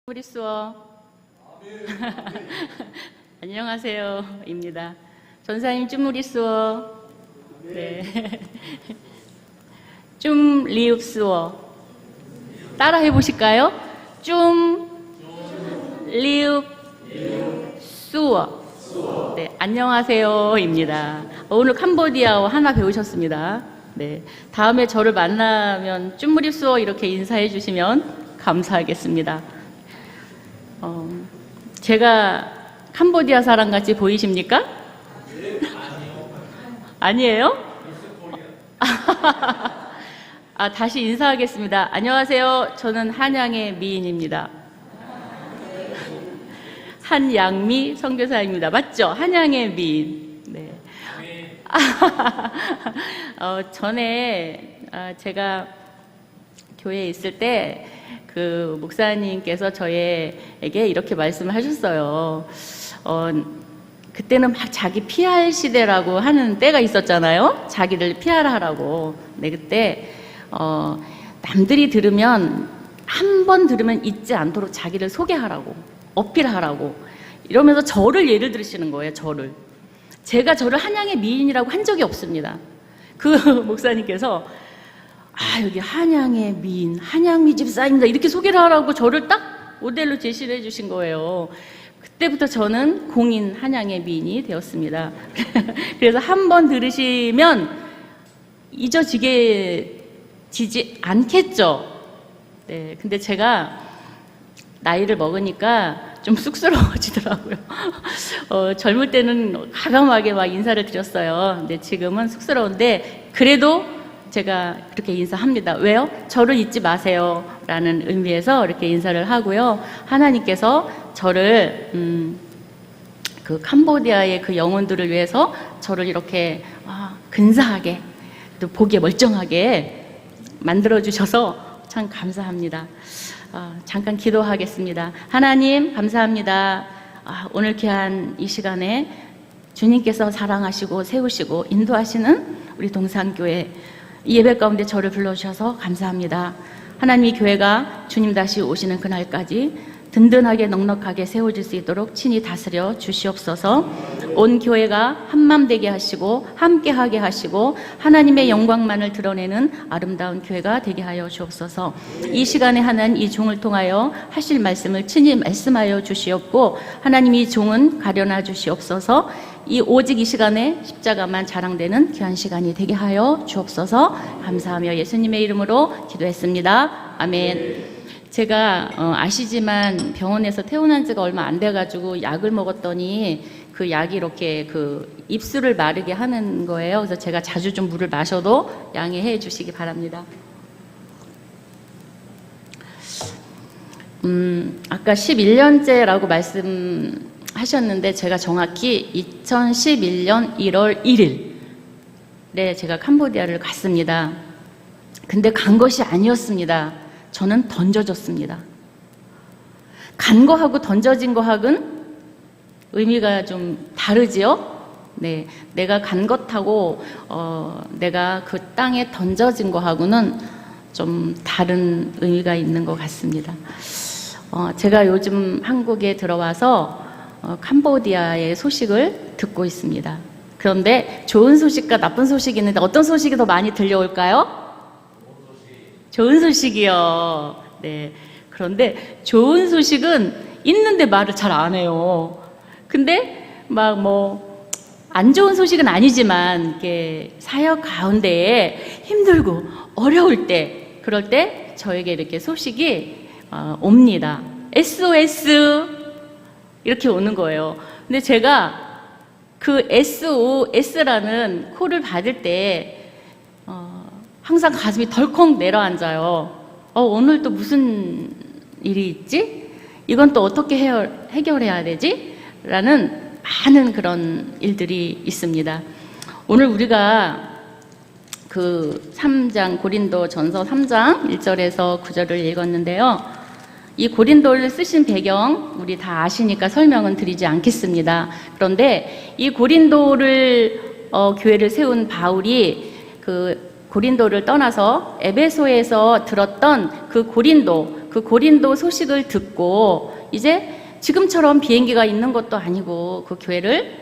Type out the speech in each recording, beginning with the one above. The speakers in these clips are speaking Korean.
브리스워 안녕하세요 입니다. 전사님 쭈무리스워 네. 좀 리읍스워 따라 해보실까요? 좀 리읍스워 네, 안녕하세요 입니다. 오늘 캄보디아어 하나 배우셨습니다. 네, 다음에 저를 만나면 쭈무리스워 이렇게 인사해 주시면 감사하겠습니다. 제가 캄보디아 사람 같이 보이십니까? 아니에요? 다시 인사하겠습니다. 안녕하세요. 저는 한양의 미인입니다. 한양미 선교사입니다. 맞죠? 한양의 미인. 네. 전에 제가 교회에 있을 때 그 목사님께서 저에게 이렇게 말씀을 하셨어요. 그때는 막 자기 PR 시대라고 하는 때가 있었잖아요. 자기를 PR하라고. 네, 그때 남들이 들으면 한 번 들으면 잊지 않도록 자기를 소개하라고, 어필하라고 이러면서 저를 예를 들으시는 거예요. 제가 저를 한양의 미인이라고 한 적이 없습니다. 그 목사님께서 여기 한양의 미인, 한양미 집사입니다 이렇게 소개를 하라고 저를 딱 모델로 제시를 해주신 거예요. 그때부터 저는 공인 한양의 미인이 되었습니다. 그래서 한 번 들으시면 잊어지지 않겠죠. 네, 근데 제가 나이를 먹으니까 좀 쑥스러워지더라고요. 젊을 때는 과감하게 막 인사를 드렸어요. 근데 지금은 쑥스러운데 그래도 제가 그렇게 인사합니다. 왜요? 저를 잊지 마세요 라는 의미에서 이렇게 인사를 하고요. 하나님께서 저를 그 캄보디아의 그 영혼들을 위해서 저를 이렇게 근사하게 또 보기에 멀쩡하게 만들어주셔서 참 감사합니다. 잠깐 기도하겠습니다. 하나님 감사합니다. 오늘 귀한 이 시간에 주님께서 사랑하시고 세우시고 인도하시는 우리 동산교회 이 예배 가운데 저를 불러주셔서 감사합니다. 하나님 이 교회가 주님 다시 오시는 그날까지 든든하게 넉넉하게 세워질 수 있도록 친히 다스려 주시옵소서. 온 교회가 한맘 되게 하시고 함께하게 하시고 하나님의 영광만을 드러내는 아름다운 교회가 되게 하여 주옵소서. 이 시간에 하는 이 종을 통하여 하실 말씀을 친히 말씀하여 주시옵고 하나님 이 종은 가려놔 주시옵소서. 오직 이 시간에 십자가만 자랑되는 귀한 시간이 되게 하여 주옵소서. 감사하며 예수님의 이름으로 기도했습니다. 아멘. 제가 아시지만 병원에서 퇴원한 지가 얼마 안 돼가지고 약을 먹었더니 그 약이 이렇게 그 입술을 마르게 하는 거예요. 그래서 제가 자주 좀 물을 마셔도 양해해 주시기 바랍니다. 아까 11년째라고 말씀하셨는데 제가 정확히 2011년 1월 1일에 제가 캄보디아를 갔습니다. 근데 간 것이 아니었습니다. 저는 던져졌습니다. 간 거하고 던져진 거하고는 의미가 좀 다르지요? 네, 내가 간 것하고 내가 그 땅에 던져진 거하고는 좀 다른 의미가 있는 것 같습니다. 제가 요즘 한국에 들어와서 캄보디아의 소식을 듣고 있습니다. 그런데 좋은 소식과 나쁜 소식이 있는데 어떤 소식이 더 많이 들려올까요? 좋은 소식이요. 네. 그런데 좋은 소식은 있는데 말을 잘 안 해요. 근데 막 안 좋은 소식은 아니지만 이렇게 사역 가운데에 힘들고 어려울 때 그럴 때 저에게 이렇게 소식이 옵니다. SOS 이렇게 오는 거예요. 근데 제가 그 SOS라는 콜을 받을 때 항상 가슴이 덜컥 내려앉아요. 오늘 또 무슨 일이 있지? 이건 또 어떻게 해결해야 되지? 라는 많은 그런 일들이 있습니다. 오늘 우리가 그 3장 고린도 전서 3장 1절에서 9절을 읽었는데요. 이 고린도를 쓰신 배경 우리 다 아시니까 설명은 드리지 않겠습니다. 그런데 이 고린도를 교회를 세운 바울이 그 고린도를 떠나서 에베소에서 들었던 그 고린도, 그 그 고린도 소식을 듣고 이제 지금처럼 비행기가 있는 것도 아니고 그 교회를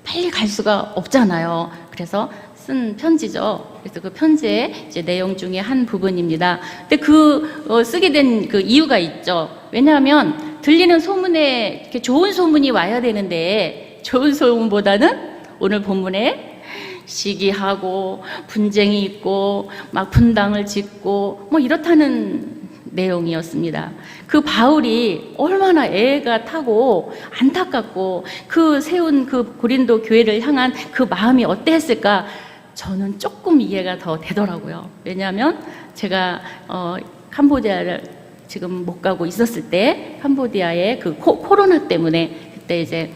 빨리 갈 수가 없잖아요. 그래서 쓴 편지죠. 그래서 그 편지의 이제 내용 중에 한 부분입니다. 근데 쓰게 된 그 이유가 있죠. 왜냐하면 들리는 소문에 이렇게 좋은 소문이 와야 되는데 좋은 소문보다는 오늘 본문에 시기하고 분쟁이 있고 막 분당을 짓고 뭐 이렇다는 내용이었습니다. 그 바울이 얼마나 애가 타고 안타깝고 그 세운 그 고린도 교회를 향한 그 마음이 어땠을까? 저는 조금 이해가 더 되더라고요. 왜냐하면 제가 캄보디아를 지금 못 가고 있었을 때 캄보디아의 그 코로나 때문에 그때 이제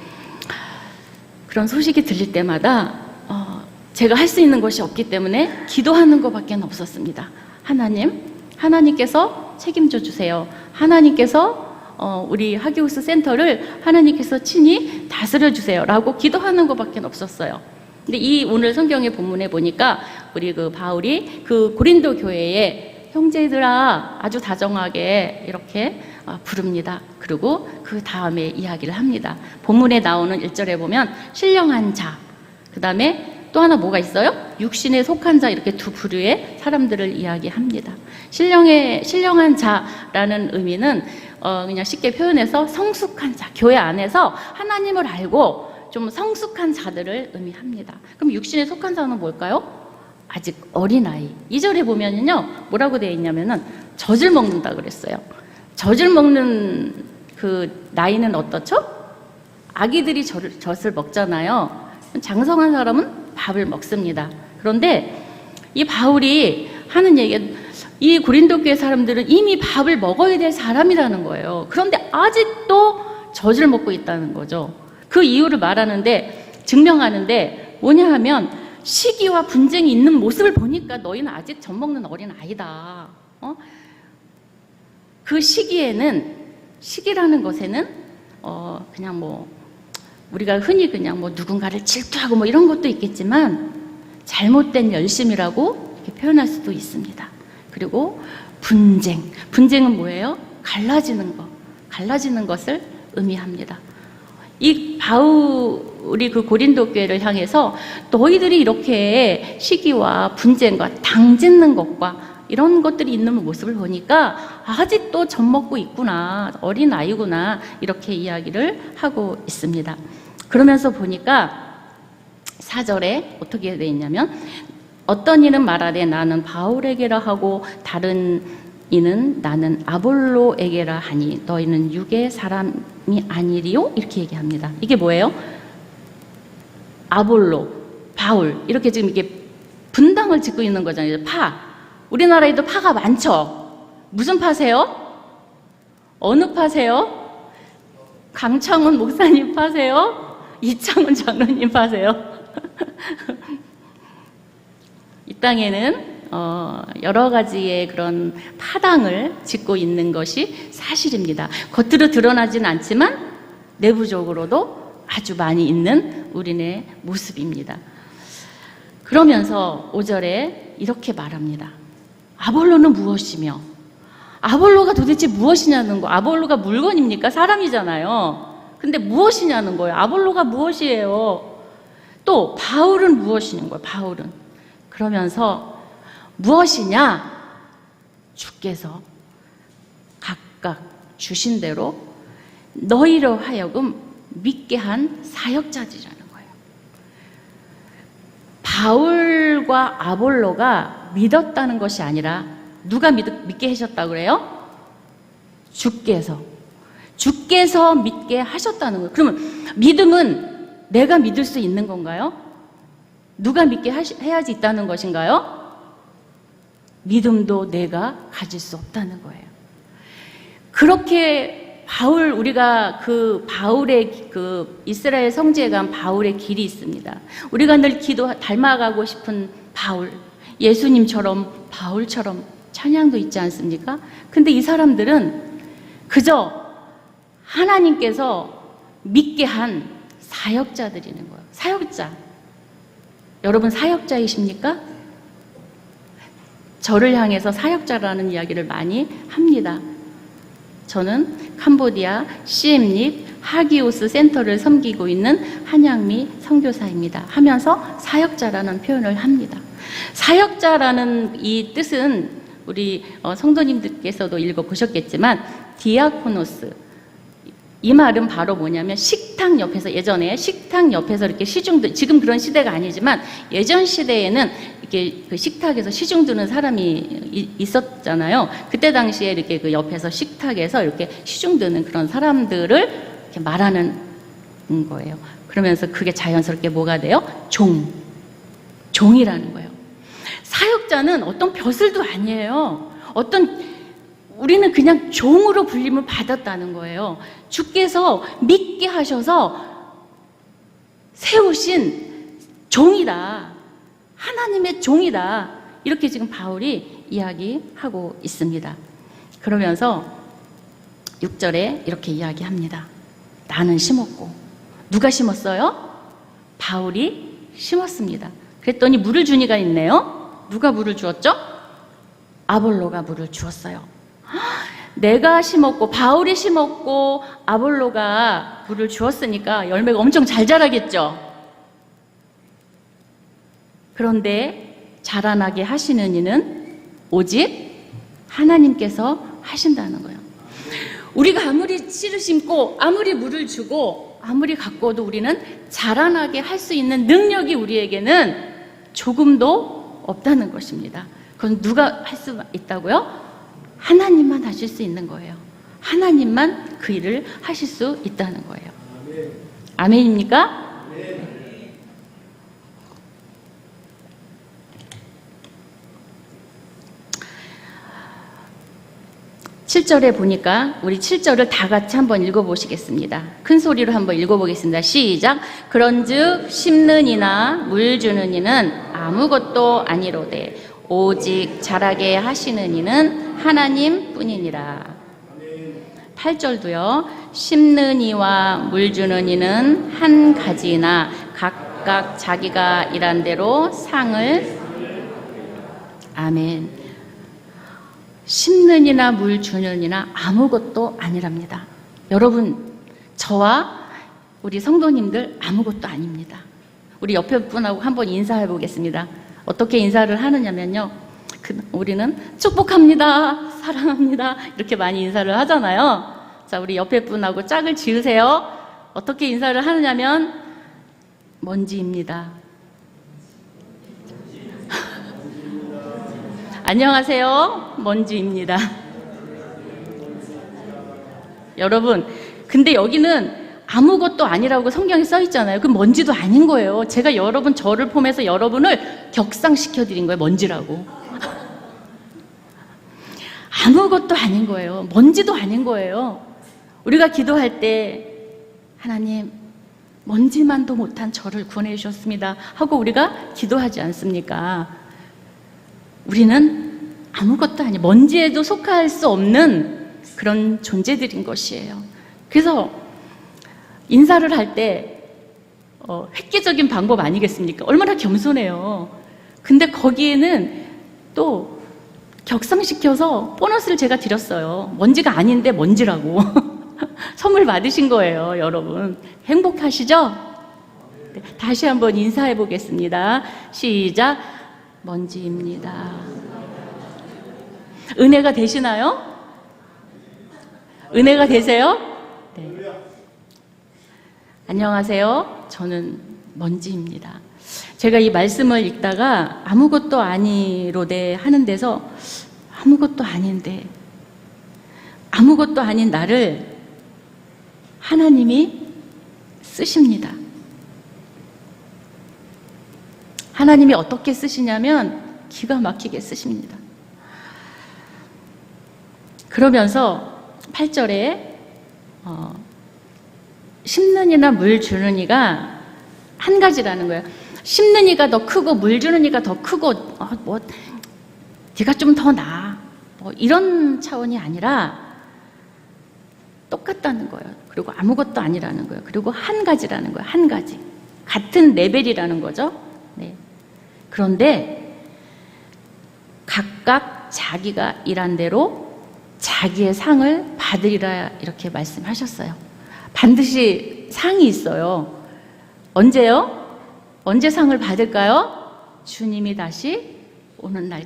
그런 소식이 들릴 때마다 제가 할 수 있는 것이 없기 때문에 기도하는 것밖에 없었습니다. 하나님께서 책임져 주세요. 하나님께서 우리 하기우스 센터를 하나님께서 친히 다스려 주세요 라고 기도하는 것밖에 없었어요. 근데 이 오늘 성경의 본문에 보니까 우리 그 바울이 그 고린도 교회에 형제들아 아주 다정하게 이렇게 부릅니다. 그리고 그 다음에 이야기를 합니다. 본문에 나오는 1절에 보면 신령한 자, 그 다음에 또 하나 뭐가 있어요? 육신에 속한 자, 이렇게 두 부류의 사람들을 이야기합니다. 신령한 자라는 의미는 그냥 쉽게 표현해서 성숙한 자, 교회 안에서 하나님을 알고 좀 성숙한 자들을 의미합니다. 그럼 육신에 속한 자는 뭘까요? 아직 어린아이. 2절에 보면은요, 뭐라고 되어 있냐면은 젖을 먹는다 그랬어요. 젖을 먹는 그 나이는 어떻죠? 아기들이 젖을 먹잖아요. 장성한 사람은 밥을 먹습니다. 그런데 이 바울이 하는 얘기가 이 고린도 교회 사람들은 이미 밥을 먹어야 될 사람이라는 거예요. 그런데 아직도 젖을 먹고 있다는 거죠. 그 이유를 증명하는데 뭐냐 하면 시기와 분쟁이 있는 모습을 보니까 너희는 아직 젖 먹는 어린 아이다. 그 시기라는 것에는 그냥 뭐 우리가 흔히 그냥 뭐 누군가를 질투하고 뭐 이런 것도 있겠지만 잘못된 열심이라고 이렇게 표현할 수도 있습니다. 그리고 분쟁은 뭐예요? 갈라지는 것을 의미합니다. 이 바울이 그 고린도 교회를 향해서 너희들이 이렇게 시기와 분쟁과 당짓는 것과 이런 것들이 있는 모습을 보니까 아직도 젖 먹고 있구나, 어린 아이구나, 이렇게 이야기를 하고 있습니다. 그러면서 보니까 4절에 어떻게 되어 있냐면 어떤 이는 말하되 나는 바울에게라 하고 다른 이는 나는 아볼로에게라 하니 너희는 육의 사람이 아니리요? 이렇게 얘기합니다. 이게 뭐예요? 아볼로, 바울, 이렇게 지금 이게 분당을 짓고 있는 거잖아요. 우리나라에도 파가 많죠? 무슨 파세요? 어느 파세요? 강창훈 목사님 파세요? 이창훈 장로님 파세요? 이 땅에는 여러 가지의 그런 파당을 짓고 있는 것이 사실입니다. 겉으로 드러나진 않지만 내부적으로도 아주 많이 있는 우리네 모습입니다. 그러면서 5절에 이렇게 말합니다. 아볼로는 무엇이며? 아볼로가 도대체 무엇이냐는 거. 아볼로가 물건입니까? 사람이잖아요. 근데 무엇이냐는 거예요. 아볼로가 무엇이에요? 또 바울은 무엇이냐는 거예요. 바울은. 그러면서 무엇이냐? 주께서 각각 주신 대로 너희로 하여금 믿게 한 사역자들이라는 거예요. 바울과 아볼로가 믿었다는 것이 아니라 누가 믿게 하셨다고 그래요? 주께서 믿게 하셨다는 거예요. 그러면 믿음은 내가 믿을 수 있는 건가요? 누가 믿게 해야지 있다는 것인가요? 믿음도 내가 가질 수 없다는 거예요. 그렇게 우리가 그 바울의 그 이스라엘 성지에 간 바울의 길이 있습니다. 우리가 늘 닮아가고 싶은 바울, 예수님처럼 바울처럼 찬양도 있지 않습니까? 근데 이 사람들은 그저 하나님께서 믿게 한 사역자들이는 거예요. 사역자. 여러분 사역자이십니까? 저를 향해서 사역자라는 이야기를 많이 합니다. 저는 캄보디아 시엠립 하기오스 센터를 섬기고 있는 한양미 선교사입니다 하면서 사역자라는 표현을 합니다. 사역자라는 이 뜻은 우리 성도님들께서도 읽어보셨겠지만 디아코노스, 이 말은 바로 뭐냐면 식탁 옆에서, 예전에 식탁 옆에서 이렇게 시중, 지금 그런 시대가 아니지만 예전 시대에는 이렇게 그 식탁에서 시중 드는 사람이 있었잖아요. 그때 당시에 이렇게 그 옆에서 식탁에서 이렇게 시중 드는 그런 사람들을 이렇게 말하는 거예요. 그러면서 그게 자연스럽게 뭐가 돼요? 종이라는 거예요. 사역자는 어떤 벼슬도 아니에요. 우리는 그냥 종으로 불림을 받았다는 거예요. 주께서 믿게 하셔서 세우신 종이다. 하나님의 종이다. 이렇게 지금 바울이 이야기하고 있습니다. 그러면서 6절에 이렇게 이야기합니다. 나는 심었고. 누가 심었어요? 바울이 심었습니다. 그랬더니 물을 준 이가 있네요. 누가 물을 주었죠? 아볼로가 물을 주었어요. 내가 심었고 바울이 심었고 아볼로가 물을 주었으니까 열매가 엄청 잘 자라겠죠. 그런데 자라나게 하시는 이는 오직 하나님께서 하신다는 거예요. 우리가 아무리 씨를 심고 아무리 물을 주고 아무리 가꿔도 우리는 자라나게 할 수 있는 능력이 우리에게는 조금도 없다는 것입니다. 그건 누가 할 수 있다고요? 하나님만 하실 수 있는 거예요. 하나님만 그 일을 하실 수 있다는 거예요. 아멘입니까? 네. 7절에 보니까 우리 7절을 다 같이 한번 읽어보시겠습니다. 큰 소리로 한번 읽어보겠습니다. 시작. 그런즉 심는 이나 물 주는 이는 아무것도 아니로되 오직 자라게 하시는 이는 하나님 뿐이니라. 8절도요. 심는 이와 물 주는 이는 한 가지나 각각 자기가 일한 대로 상을. 아멘. 심는 이나 물 주는 이나 아무것도 아니랍니다. 여러분, 저와 우리 성도님들 아무것도 아닙니다. 우리 옆에 분하고 한번 인사해 보겠습니다. 어떻게 인사를 하느냐면요, 우리는 축복합니다, 사랑합니다, 이렇게 많이 인사를 하잖아요. 자, 우리 옆에 분하고 짝을 지으세요. 어떻게 인사를 하느냐면 먼지입니다. 안녕하세요, 먼지입니다. 여러분, 근데 여기는 아무것도 아니라고 성경에 써 있잖아요. 그럼 먼지도 아닌 거예요. 제가 저를 포함해서 여러분을 격상시켜 드린 거예요. 먼지라고. 아무것도 아닌 거예요. 먼지도 아닌 거예요. 우리가 기도할 때 하나님, 먼지만도 못한 저를 구원해 주셨습니다 하고 우리가 기도하지 않습니까? 우리는 아무것도 아니, 먼지에도 속할 수 없는 그런 존재들인 것이에요. 그래서 인사를 할 때 획기적인 방법 아니겠습니까? 얼마나 겸손해요. 근데 거기에는 또 격상시켜서 보너스를 제가 드렸어요. 먼지가 아닌데 먼지라고. 선물 받으신 거예요, 여러분. 행복하시죠? 네, 다시 한번 인사해 보겠습니다. 시작. 먼지입니다. 은혜가 되시나요? 은혜가 되세요? 네. 안녕하세요. 저는 먼지입니다. 제가 이 말씀을 읽다가 아무것도 아니로되 하는 데서 아무것도 아닌데, 아무것도 아닌 나를 하나님이 쓰십니다. 하나님이 어떻게 쓰시냐면 기가 막히게 쓰십니다. 그러면서 8절에 심는 이나 물 주는 이가 한 가지라는 거예요. 심는 이가 더 크고 물 주는 이가 더 크고 네가 좀 더 나아, 이런 차원이 아니라 똑같다는 거예요. 그리고 아무것도 아니라는 거예요. 그리고 한 가지라는 거예요. 한 가지. 같은 레벨이라는 거죠. 네. 그런데 각각 자기가 일한 대로 자기의 상을 받으리라 이렇게 말씀하셨어요. 반드시 상이 있어요. 언제요? 언제 상을 받을까요? 주님이 다시 오는 날,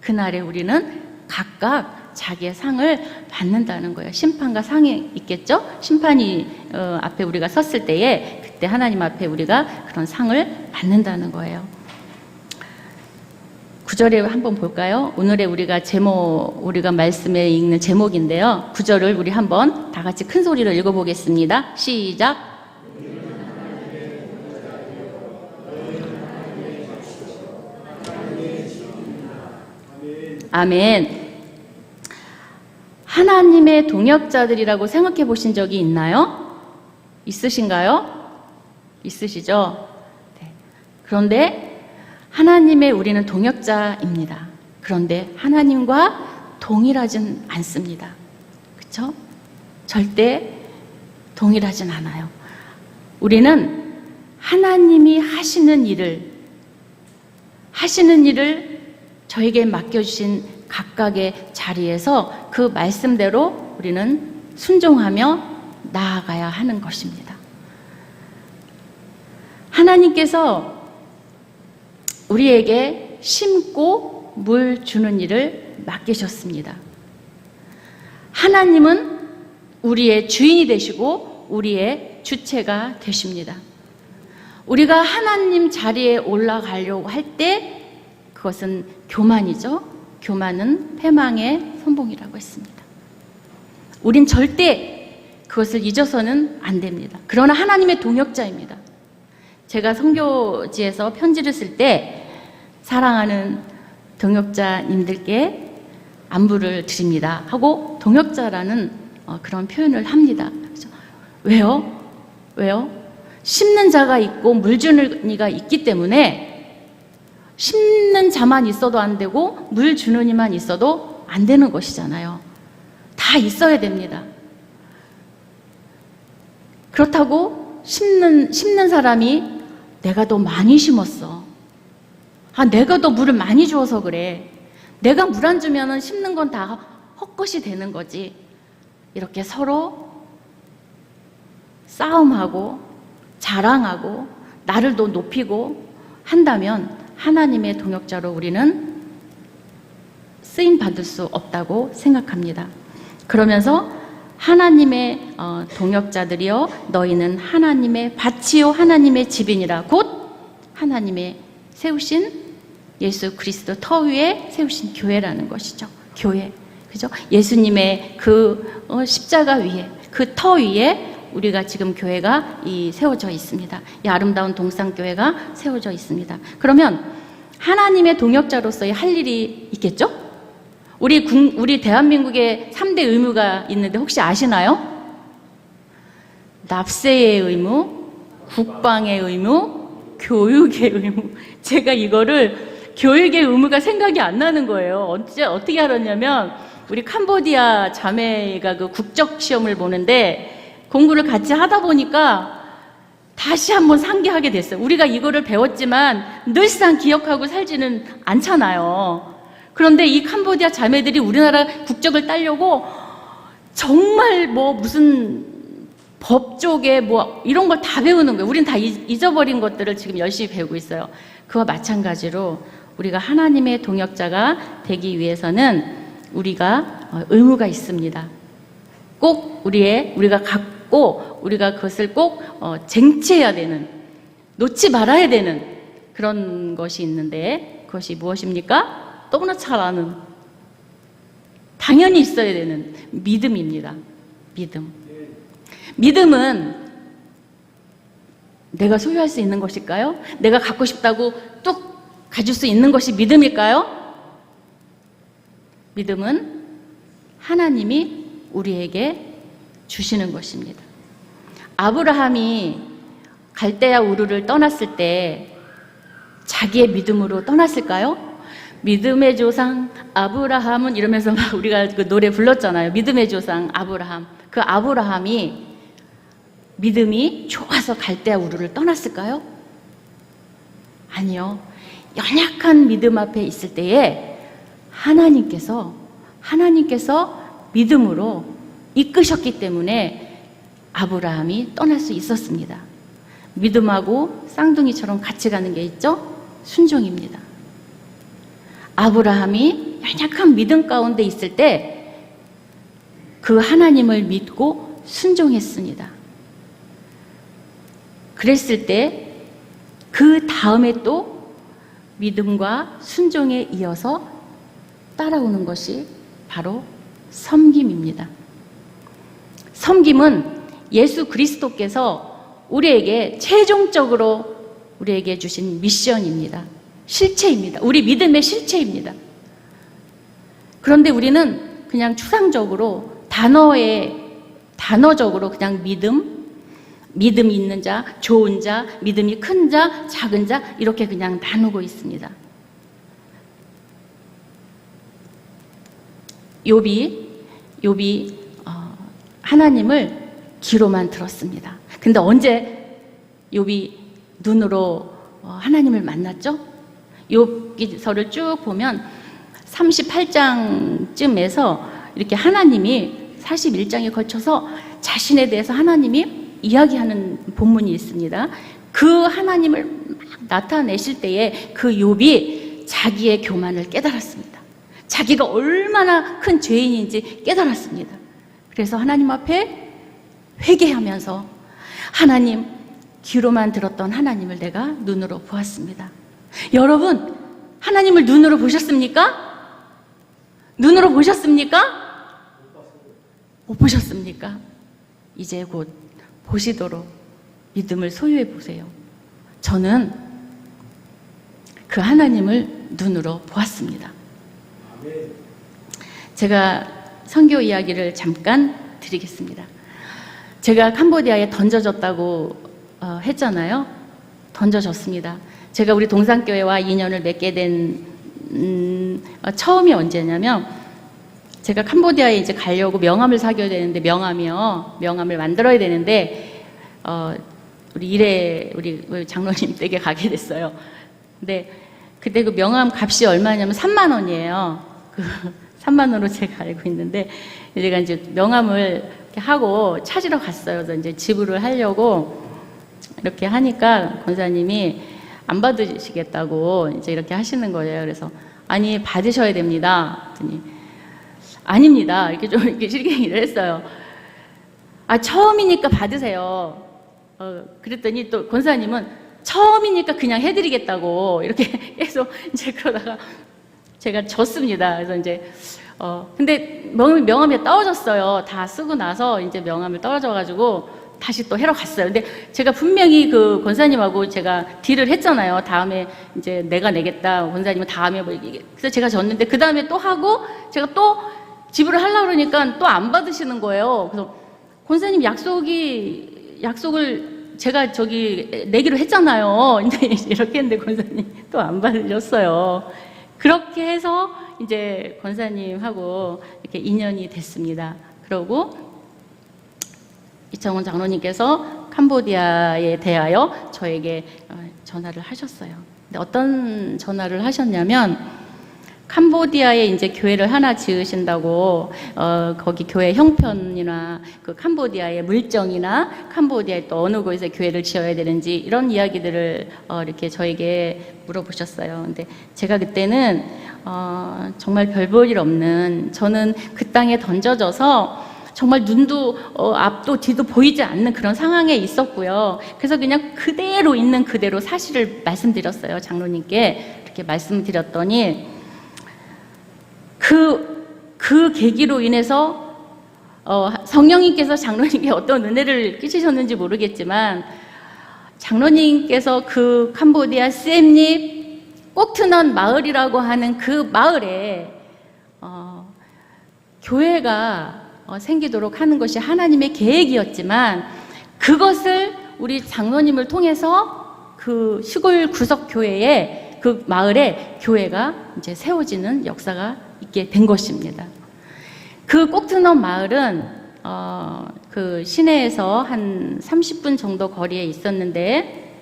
그날에 우리는 각각 자기의 상을 받는다는 거예요. 심판과 상이 있겠죠? 심판이 앞에 우리가 섰을 때에 그때 하나님 앞에 우리가 그런 상을 받는다는 거예요. 9절에 한번 볼까요? 오늘의 우리가 말씀에 읽는 제목인데요. 9절을 우리 한번 다 같이 큰 소리로 읽어보겠습니다. 시작. 아멘. 하나님의 동역자들이라고 생각해 보신 적이 있나요? 있으신가요? 있으시죠? 네. 그런데 하나님의 우리는 동역자입니다. 그런데 하나님과 동일하진 않습니다. 그렇죠? 절대 동일하진 않아요. 우리는 하나님이 하시는 일을 저에게 맡겨주신 각각의 자리에서 그 말씀대로 우리는 순종하며 나아가야 하는 것입니다. 하나님께서 우리에게 심고 물 주는 일을 맡기셨습니다. 하나님은 우리의 주인이 되시고 우리의 주체가 되십니다. 우리가 하나님 자리에 올라가려고 할 때 그것은 교만이죠. 교만은 패망의 선봉이라고 했습니다. 우린 절대 그것을 잊어서는 안 됩니다. 그러나 하나님의 동역자입니다. 제가 선교지에서 편지를 쓸 때 사랑하는 동역자님들께 안부를 드립니다 하고 동역자라는 그런 표현을 합니다. 그렇죠? 왜요? 심는 자가 있고 물 주는 이가 있기 때문에 심는 자만 있어도 안 되고 물 주는 이만 있어도 안 되는 것이잖아요. 다 있어야 됩니다. 그렇다고 심는 사람이 내가 더 많이 심었어. 내가 더 물을 많이 주어서 그래. 내가 물 안 주면은 심는 건 다 헛것이 되는 거지. 이렇게 서로 싸움하고 자랑하고 나를 더 높이고 한다면 하나님의 동역자로 우리는 쓰임 받을 수 없다고 생각합니다. 그러면서 하나님의 동역자들이여 너희는 하나님의 밭이요 하나님의 집이니라 곧 하나님의 세우신 예수 그리스도 터 위에 세우신 교회라는 것이죠. 교회. 그죠? 예수님의 그 십자가 위에 그 터 위에 우리가 지금 교회가 세워져 있습니다. 이 아름다운 동산교회가 세워져 있습니다. 그러면 하나님의 동역자로서의 할 일이 있겠죠? 우리 대한민국에 3대 의무가 있는데 혹시 아시나요? 납세의 의무, 국방의 의무, 교육의 의무. 제가 이거를 교육의 의무가 생각이 안 나는 거예요. 어떻게 알았냐면 우리 캄보디아 자매가 그 국적 시험을 보는데 공부를 같이 하다 보니까 다시 한번 상기하게 됐어요. 우리가 이거를 배웠지만 늘상 기억하고 살지는 않잖아요. 그런데 이 캄보디아 자매들이 우리나라 국적을 따려고 정말 무슨 법 쪽에 이런 걸 다 배우는 거예요. 우린 다 잊어버린 것들을 지금 열심히 배우고 있어요. 그와 마찬가지로 우리가 하나님의 동역자가 되기 위해서는 우리가 의무가 있습니다. 꼭 우리가 갖고 우리가 그것을 꼭 쟁취해야 되는, 놓지 말아야 되는 그런 것이 있는데 그것이 무엇입니까? 너무나 잘 아는, 당연히 있어야 되는 믿음입니다. 믿음은 내가 소유할 수 있는 것일까요? 내가 갖고 싶다고 뚝 가질 수 있는 것이 믿음일까요? 믿음은 하나님이 우리에게 주시는 것입니다. 아브라함이 갈대아 우르를 떠났을 때 자기의 믿음으로 떠났을까요? 믿음의 조상 아브라함은 이러면서 막 우리가 그 노래 불렀잖아요. 믿음의 조상 아브라함. 그 아브라함이 믿음이 좋아서 갈대아 우르를 떠났을까요? 아니요. 연약한 믿음 앞에 있을 때에 하나님께서 믿음으로 이끄셨기 때문에 아브라함이 떠날 수 있었습니다. 믿음하고 쌍둥이처럼 같이 가는 게 있죠? 순종입니다. 아브라함이 연약한 믿음 가운데 있을 때 그 하나님을 믿고 순종했습니다. 그랬을 때 그 다음에 또 믿음과 순종에 이어서 따라오는 것이 바로 섬김입니다. 섬김은 예수 그리스도께서 우리에게 최종적으로 우리에게 주신 미션입니다. 실체입니다. 우리 믿음의 실체입니다. 그런데 우리는 그냥 추상적으로 단어적으로 그냥 믿음이 있는 자, 좋은 자, 믿음이 큰 자, 작은 자 이렇게 그냥 나누고 있습니다. 욥이 하나님을 귀로만 들었습니다. 근데 언제 욥이 눈으로 하나님을 만났죠? 욥기서를 쭉 보면 38장쯤에서 이렇게 하나님이 41장에 걸쳐서 자신에 대해서 하나님이 이야기하는 본문이 있습니다. 그 하나님을 막 나타내실 때에 그 욥이 자기의 교만을 깨달았습니다. 자기가 얼마나 큰 죄인인지 깨달았습니다. 그래서 하나님 앞에 회개하면서 하나님, 귀로만 들었던 하나님을 내가 눈으로 보았습니다. 여러분, 하나님을 눈으로 보셨습니까? 눈으로 보셨습니까? 못 보셨습니까? 이제 곧 보시도록 믿음을 소유해 보세요. 저는 그 하나님을 눈으로 보았습니다. 제가 선교 이야기를 잠깐 드리겠습니다. 제가 캄보디아에 던져졌다고 했잖아요. 던져졌습니다. 제가 우리 동산교회와 인연을 맺게 된 처음이 언제냐면 제가 캄보디아에 이제 가려고 명함을 사겨야 되는데 명함을 만들어야 되는데 우리 장로님 댁에 가게 됐어요. 근데 그때 그 명함 값이 얼마냐면 3만 원이에요. 그 3만 원으로 제가 알고 있는데 제가 이제 명함을 이렇게 하고 찾으러 갔어요. 그래서 이제 지불을 하려고 이렇게 하니까 권사님이 안 받으시겠다고 이제 이렇게 하시는 거예요. 그래서 아니 받으셔야 됩니다. 그랬더니 아닙니다. 이렇게 좀 이렇게 실갱이를 했어요. 아 처음이니까 받으세요. 그랬더니 또 권사님은 처음이니까 그냥 해드리겠다고 이렇게 계속 이제 그러다가 제가 졌습니다. 그래서 이제 근데 명함이 떨어졌어요. 다 쓰고 나서 이제 명함을 떨어져가지고 다시 또 해러 갔어요. 근데 제가 분명히 그 권사님하고 제가 딜을 했잖아요. 다음에 이제 내가 내겠다. 권사님은 다음에 뭐 이게. 그래서 제가 졌는데 그 다음에 또 하고 제가 또 지불을 하려고 그러니까 또 안 받으시는 거예요. 그래서 권사님 약속을 제가 저기 내기로 했잖아요. 근데 이렇게 했는데 권사님 또 안 받으셨어요. 그렇게 해서 이제 권사님하고 이렇게 인연이 됐습니다. 그러고 이창원 장로님께서 캄보디아에 대하여 저에게 전화를 하셨어요. 근데 어떤 전화를 하셨냐면 캄보디아에 이제 교회를 하나 지으신다고 거기 교회 형편이나 그 캄보디아의 물정이나 캄보디아에 또 어느 곳에 교회를 지어야 되는지 이런 이야기들을 이렇게 저에게 물어보셨어요. 근데 제가 그때는 정말 별 볼 일 없는 저는 그 땅에 던져져서 정말 눈도 앞도 뒤도 보이지 않는 그런 상황에 있었고요. 그래서 그냥 그대로 있는 그대로 사실을 말씀드렸어요. 장로님께 이렇게 말씀드렸더니 그 계기로 인해서 성령님께서 장로님께 어떤 은혜를 끼치셨는지 모르겠지만 장로님께서 그 캄보디아 셈립 꼭트넌 마을이라고 하는 그 마을에 교회가 생기도록 하는 것이 하나님의 계획이었지만 그것을 우리 장로님을 통해서 그 시골 구석 교회에 그 마을에 교회가 이제 세워지는 역사가 있게 된 것입니다. 그 꼭트넌 마을은 그 시내에서 한 30분 정도 거리에 있었는데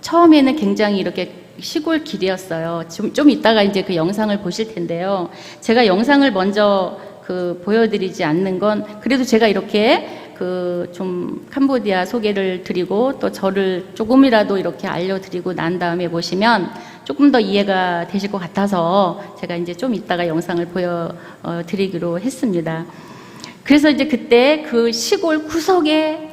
처음에는 굉장히 이렇게 시골 길이었어요. 좀 이따가 이제 그 영상을 보실 텐데요. 제가 영상을 먼저 보여드리지 않는 건, 그래도 제가 이렇게 좀 캄보디아 소개를 드리고 또 저를 조금이라도 이렇게 알려드리고 난 다음에 보시면 조금 더 이해가 되실 것 같아서 제가 이제 좀 이따가 영상을 보여드리기로 했습니다. 그래서 이제 그때 그 시골 구석에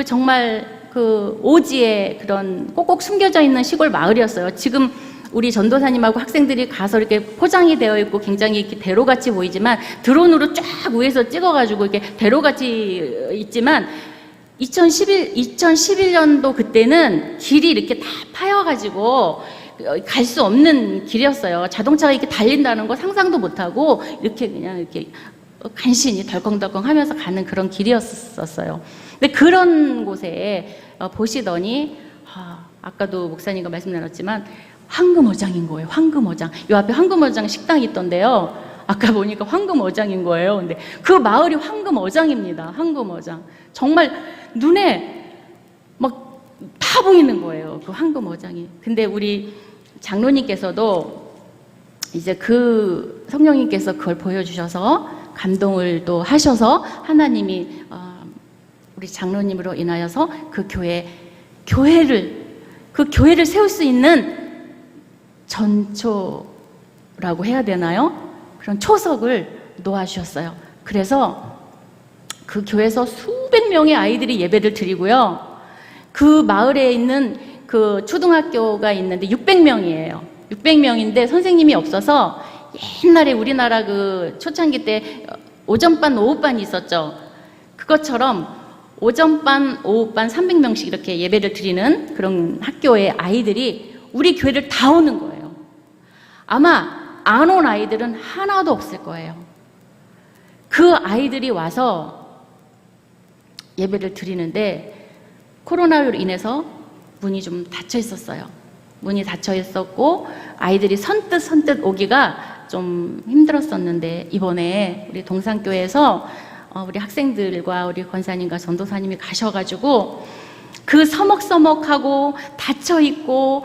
정말 오지에 그런 꼭꼭 숨겨져 있는 시골 마을이었어요. 지금 우리 전도사님하고 학생들이 가서 이렇게 포장이 되어 있고 굉장히 이렇게 대로같이 보이지만 드론으로 쫙 위에서 찍어가지고 이렇게 대로같이 있지만 2011년도 그때는 길이 이렇게 다 파여가지고 갈 수 없는 길이었어요. 자동차가 이렇게 달린다는 거 상상도 못하고 이렇게 그냥 이렇게 간신히 덜컹덜컹 하면서 가는 그런 길이었었어요. 근데 그런 곳에 보시더니 아까도 목사님과 말씀 나눴지만 황금어장인 거예요. 황금어장. 요 앞에 황금어장 식당이 있던데요. 아까 보니까 황금어장인 거예요. 근데 그 마을이 황금어장입니다. 황금어장. 정말 눈에 막 다 보이는 거예요. 그 황금어장이. 근데 우리 장로님께서도 이제 성령님께서 그걸 보여주셔서 감동을 또 하셔서 하나님이 우리 장로님으로 인하여서 그 교회를 세울 수 있는 전초라고 해야 되나요? 그런 초석을 놓아주셨어요. 그래서 그 교회에서 수백 명의 아이들이 예배를 드리고요. 그 마을에 있는 그 초등학교가 있는데 600명이에요. 600명인데 선생님이 없어서 옛날에 우리나라 그 초창기 때 오전반, 오후반이 있었죠. 그것처럼 오전반, 오후반 300명씩 이렇게 예배를 드리는 그런 학교의 아이들이 우리 교회를 다 오는 거예요. 아마 안 온 아이들은 하나도 없을 거예요. 그 아이들이 와서 예배를 드리는데 코로나로 인해서 문이 좀 닫혀 있었어요. 문이 닫혀 있었고 아이들이 선뜻 오기가 좀 힘들었었는데 이번에 우리 동산교회에서 우리 학생들과 우리 권사님과 전도사님이 가셔가지고 그 서먹서먹하고 닫혀있고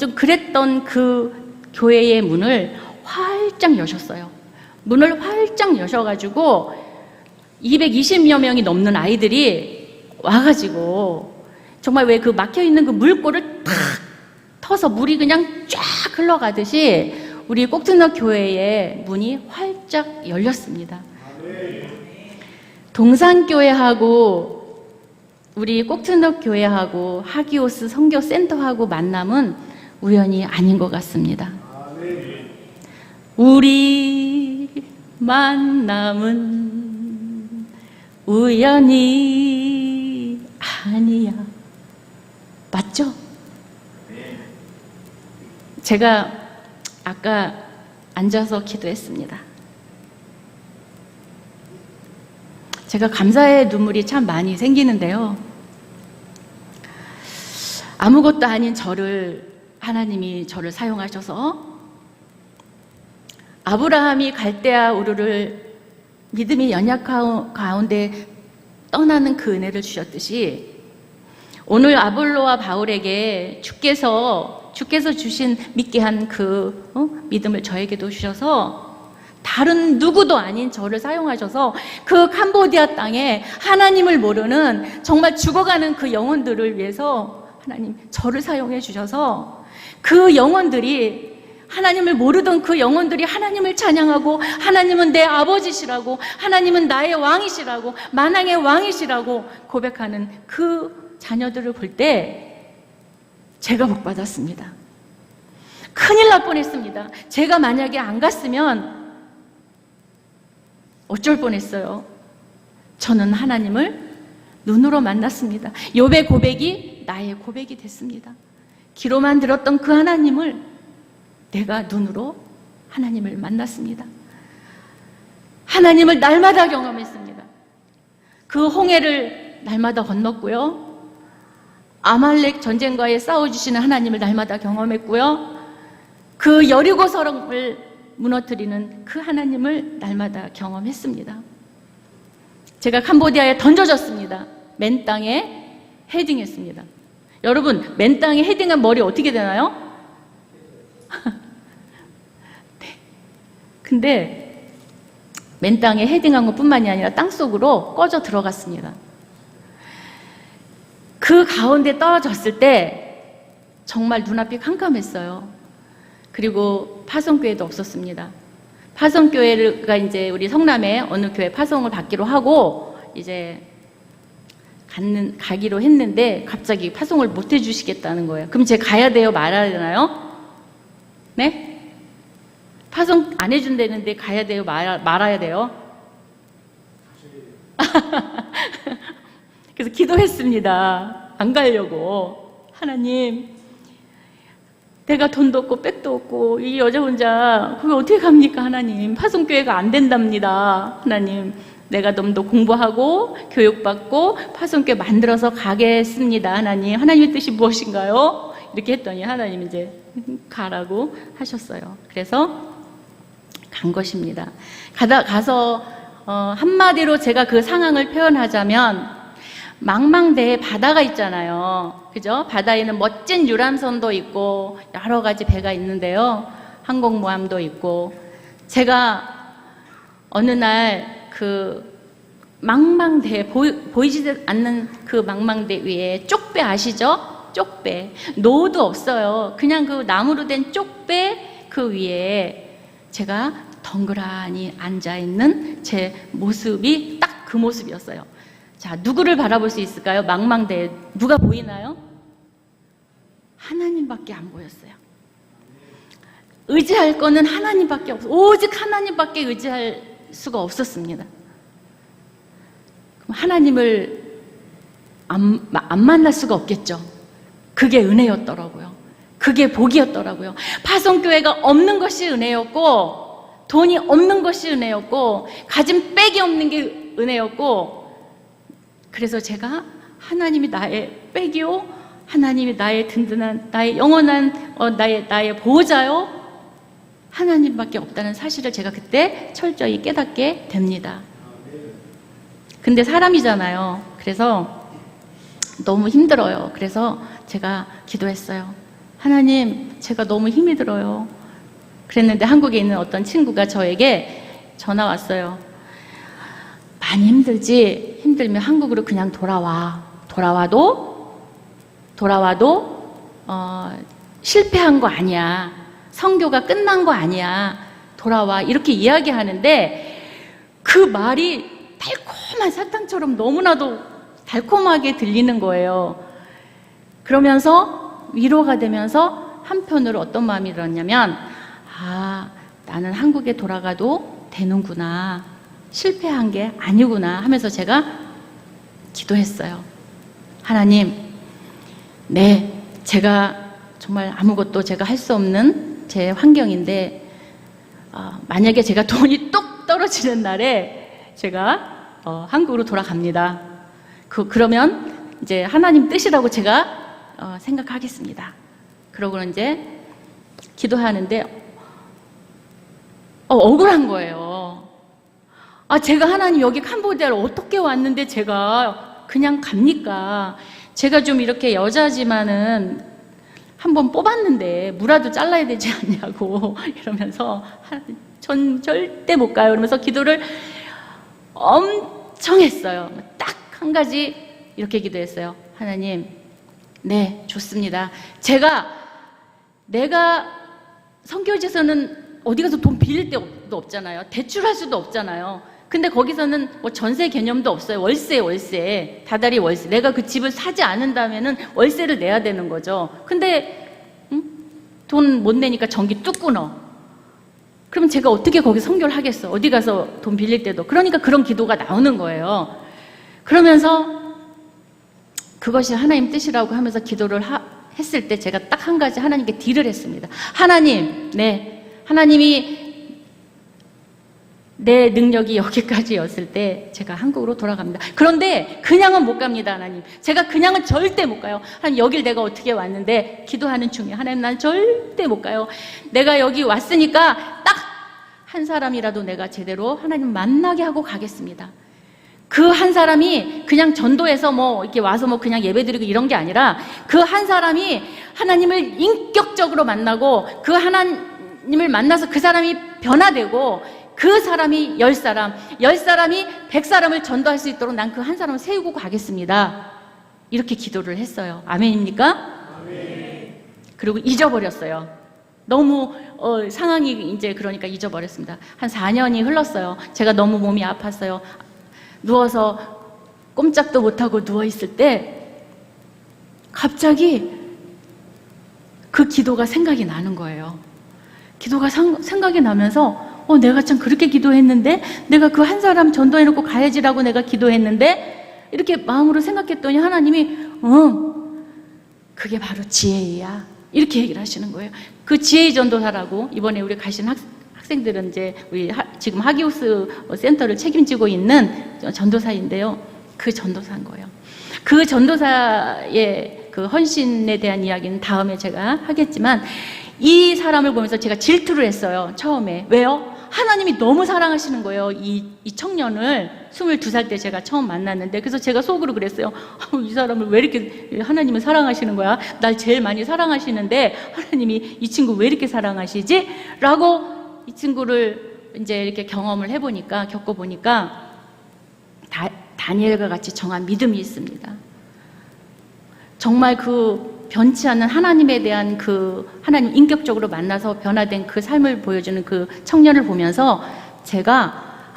좀 그랬던 그 교회의 문을 활짝 여셨어요. 문을 활짝 여셔가지고 220여 명이 넘는 아이들이 와가지고 정말 왜 그 막혀있는 그 물꼬를 탁 터서 물이 그냥 쫙 흘러가듯이 우리 꼭두너 교회의 문이 활짝 열렸습니다. 동산교회하고 우리 꼭두너 교회하고 하기오스 선교센터하고 만남은 우연이 아닌 것 같습니다. 우리 만남은 우연이 아니야. 맞죠? 제가 아까 앉아서 기도했습니다. 제가 감사의 눈물이 참 많이 생기는데요. 아무것도 아닌 하나님이 저를 사용하셔서 아브라함이 갈대아 우르를 믿음이 연약한 가운데 떠나는 그 은혜를 주셨듯이 오늘 아볼로와 바울에게 주께서 주신 믿게 한 믿음을 저에게도 주셔서 다른 누구도 아닌 저를 사용하셔서 그 캄보디아 땅에 하나님을 모르는 정말 죽어가는 그 영혼들을 위해서 하나님 저를 사용해 주셔서 그 영혼들이 하나님을 모르던 그 영혼들이 하나님을 찬양하고 하나님은 내 아버지시라고 하나님은 나의 왕이시라고 만왕의 왕이시라고 고백하는 그 자녀들을 볼 때 제가 복 받았습니다. 큰일 날 뻔했습니다. 제가 만약에 안 갔으면 어쩔 뻔했어요. 저는 하나님을 눈으로 만났습니다. 욥의 고백이 나의 고백이 됐습니다. 귀로만 들었던 그 하나님을 내가 눈으로 하나님을 만났습니다. 하나님을 날마다 경험했습니다. 그 홍해를 날마다 건넜고요. 아말렉 전쟁과에 싸워주시는 하나님을 날마다 경험했고요. 그 여리고 성을 무너뜨리는 그 하나님을 날마다 경험했습니다. 제가 캄보디아에 던져졌습니다. 맨 땅에 헤딩했습니다. 여러분, 맨 땅에 헤딩한 머리 어떻게 되나요? 네. 근데 맨 땅에 헤딩한 것뿐만이 아니라 땅속으로 꺼져 들어갔습니다. 그 가운데 떨어졌을 때 정말 눈앞이 캄캄했어요. 그리고 파송교회도 없었습니다. 파송교회가 이제 우리 성남에 어느 교회 파송을 받기로 하고 이제 가기로 했는데 갑자기 파송을 못 해주시겠다는 거예요. 그럼 제가 가야 돼요? 말아야 되나요? 네? 파송 안 해준다는데 가야 돼요? 말아야 돼요? 그래서 기도했습니다. 안 가려고. 하나님, 내가 돈도 없고 백도 없고 이 여자 혼자 그게 어떻게 갑니까? 하나님, 파송교회가 안 된답니다. 하나님, 내가 좀 더 공부하고 교육받고 파송교회 만들어서 가겠습니다. 하나님, 하나님의 뜻이 무엇인가요? 이렇게 했더니 하나님 이제 가라고 하셨어요. 그래서 간 것입니다. 가서 한마디로 제가 그 상황을 표현하자면 망망대해 바다가 있잖아요. 그죠? 바다에는 멋진 유람선도 있고 여러 가지 배가 있는데요. 항공모함도 있고, 제가 어느 날 그 망망대해 보이지 않는 그 망망대 위에 쪽배 아시죠? 쪽배. 노도 없어요. 그냥 그 나무로 된 쪽배 그 위에 제가 덩그러니 앉아있는 제 모습이 딱 그 모습이었어요. 자, 누구를 바라볼 수 있을까요? 망망대해 누가 보이나요? 하나님밖에 안 보였어요. 의지할 거는 하나님밖에 없어요. 오직 하나님밖에 의지할 수가 없었습니다. 그럼 하나님을 안 만날 수가 없겠죠. 그게 은혜였더라고요. 그게 복이었더라고요. 파송교회가 없는 것이 은혜였고, 돈이 없는 것이 은혜였고, 가진 백이 없는 게 은혜였고, 그래서 제가 하나님이 나의 백이요, 하나님이 나의 든든한, 나의 영원한 나의 보호자요, 하나님밖에 없다는 사실을 제가 그때 철저히 깨닫게 됩니다. 근데 사람이잖아요. 그래서 너무 힘들어요. 그래서 제가 기도했어요. 하나님, 제가 너무 힘이 들어요. 그랬는데 한국에 있는 어떤 친구가 저에게 전화 왔어요. 많이 힘들지? 힘들면 한국으로 그냥 돌아와도 실패한 거 아니야. 선교가 끝난 거 아니야. 돌아와. 이렇게 이야기하는데 그 말이 달콤한 사탕처럼 너무나도 달콤하게 들리는 거예요. 그러면서 위로가 되면서 한편으로 어떤 마음이 들었냐면, 아, 나는 한국에 돌아가도 되는구나. 실패한 게 아니구나 하면서 제가 기도했어요. 하나님, 네, 제가 정말 아무것도 제가 할 수 없는 제 환경인데, 만약에 제가 돈이 뚝 떨어지는 날에 제가 한국으로 돌아갑니다. 그러면 이제 하나님 뜻이라고 제가 생각하겠습니다. 그러고는 이제 기도하는데 억울한 거예요. 제가 하나님 여기 캄보디아를 어떻게 왔는데 제가 그냥 갑니까? 제가 좀 이렇게 여자지만은 한번 뽑았는데 무라도 잘라야 되지 않냐고 이러면서 전 절대 못 가요. 그러면서 기도를 엄청 했어요. 딱 한 가지 이렇게 기도했어요. 하나님, 네, 좋습니다. 내가 선교지에서는 어디 가서 돈 빌릴 데도 없잖아요. 대출할 수도 없잖아요. 근데 거기서는 뭐 전세 개념도 없어요. 월세. 다달이 월세. 내가 그 집을 사지 않는다면은 월세를 내야 되는 거죠. 근데 돈 못 내니까 전기 뚝 끊어. 그럼 제가 어떻게 거기 선교를 하겠어? 어디 가서 돈 빌릴 때도. 그러니까 그런 기도가 나오는 거예요. 그러면서 그것이 하나님 뜻이라고 하면서 기도를 했을 때 제가 딱 한 가지 하나님께 딜을 했습니다. 하나님, 네, 하나님이 내 능력이 여기까지였을 때 제가 한국으로 돌아갑니다. 그런데 그냥은 못 갑니다. 하나님, 제가 그냥은 절대 못 가요. 하나님, 여길 내가 어떻게 왔는데 기도하는 중에 하나님, 난 절대 못 가요. 내가 여기 왔으니까 딱 한 사람이라도 내가 제대로 하나님 만나게 하고 가겠습니다. 그 한 사람이 그냥 전도해서 뭐 이렇게 와서 뭐 그냥 예배드리고 이런 게 아니라 그 한 사람이 하나님을 인격적으로 만나고 그 하나님을 만나서 그 사람이 변화되고 그 사람이 10사람, 10사람이 100사람을 전도할 수 있도록 난 그 한 사람을 세우고 가겠습니다. 이렇게 기도를 했어요. 아멘입니까? 아멘. 그리고 잊어버렸어요. 너무 상황이 이제 그러니까 잊어버렸습니다. 한 4년이 흘렀어요. 제가 너무 몸이 아팠어요. 누워서 꼼짝도 못하고 누워있을 때 갑자기 그 기도가 생각이 나는 거예요. 기도가 생각이 나면서 내가 참 그렇게 기도했는데, 내가 그 한 사람 전도해놓고 가야지라고 내가 기도했는데, 이렇게 마음으로 생각했더니 하나님이 그게 바로 지혜야, 이렇게 얘기를 하시는 거예요. 그 지혜의 전도사라고 이번에 우리 가신 학생들은 이제 우리 지금 하기우스 센터를 책임지고 있는 전도사인데요. 그 전도사인 거예요. 그 전도사의 그 헌신에 대한 이야기는 다음에 제가 하겠지만, 이 사람을 보면서 제가 질투를 했어요. 처음에. 왜요? 하나님이 너무 사랑하시는 거예요. 이 청년을 22살 때 제가 처음 만났는데, 그래서 제가 속으로 그랬어요. 이 사람을 왜 이렇게 하나님은 사랑하시는 거야? 날 제일 많이 사랑하시는데 하나님이 이 친구 왜 이렇게 사랑하시지? 라고 이 친구를 이제 이렇게 경험을 해보니까, 겪어보니까 다니엘과 같이 정한 믿음이 있습니다. 정말 그 변치 않는 하나님에 대한 그 하나님 인격적으로 만나서 변화된 그 삶을 보여주는 그 청년을 보면서 제가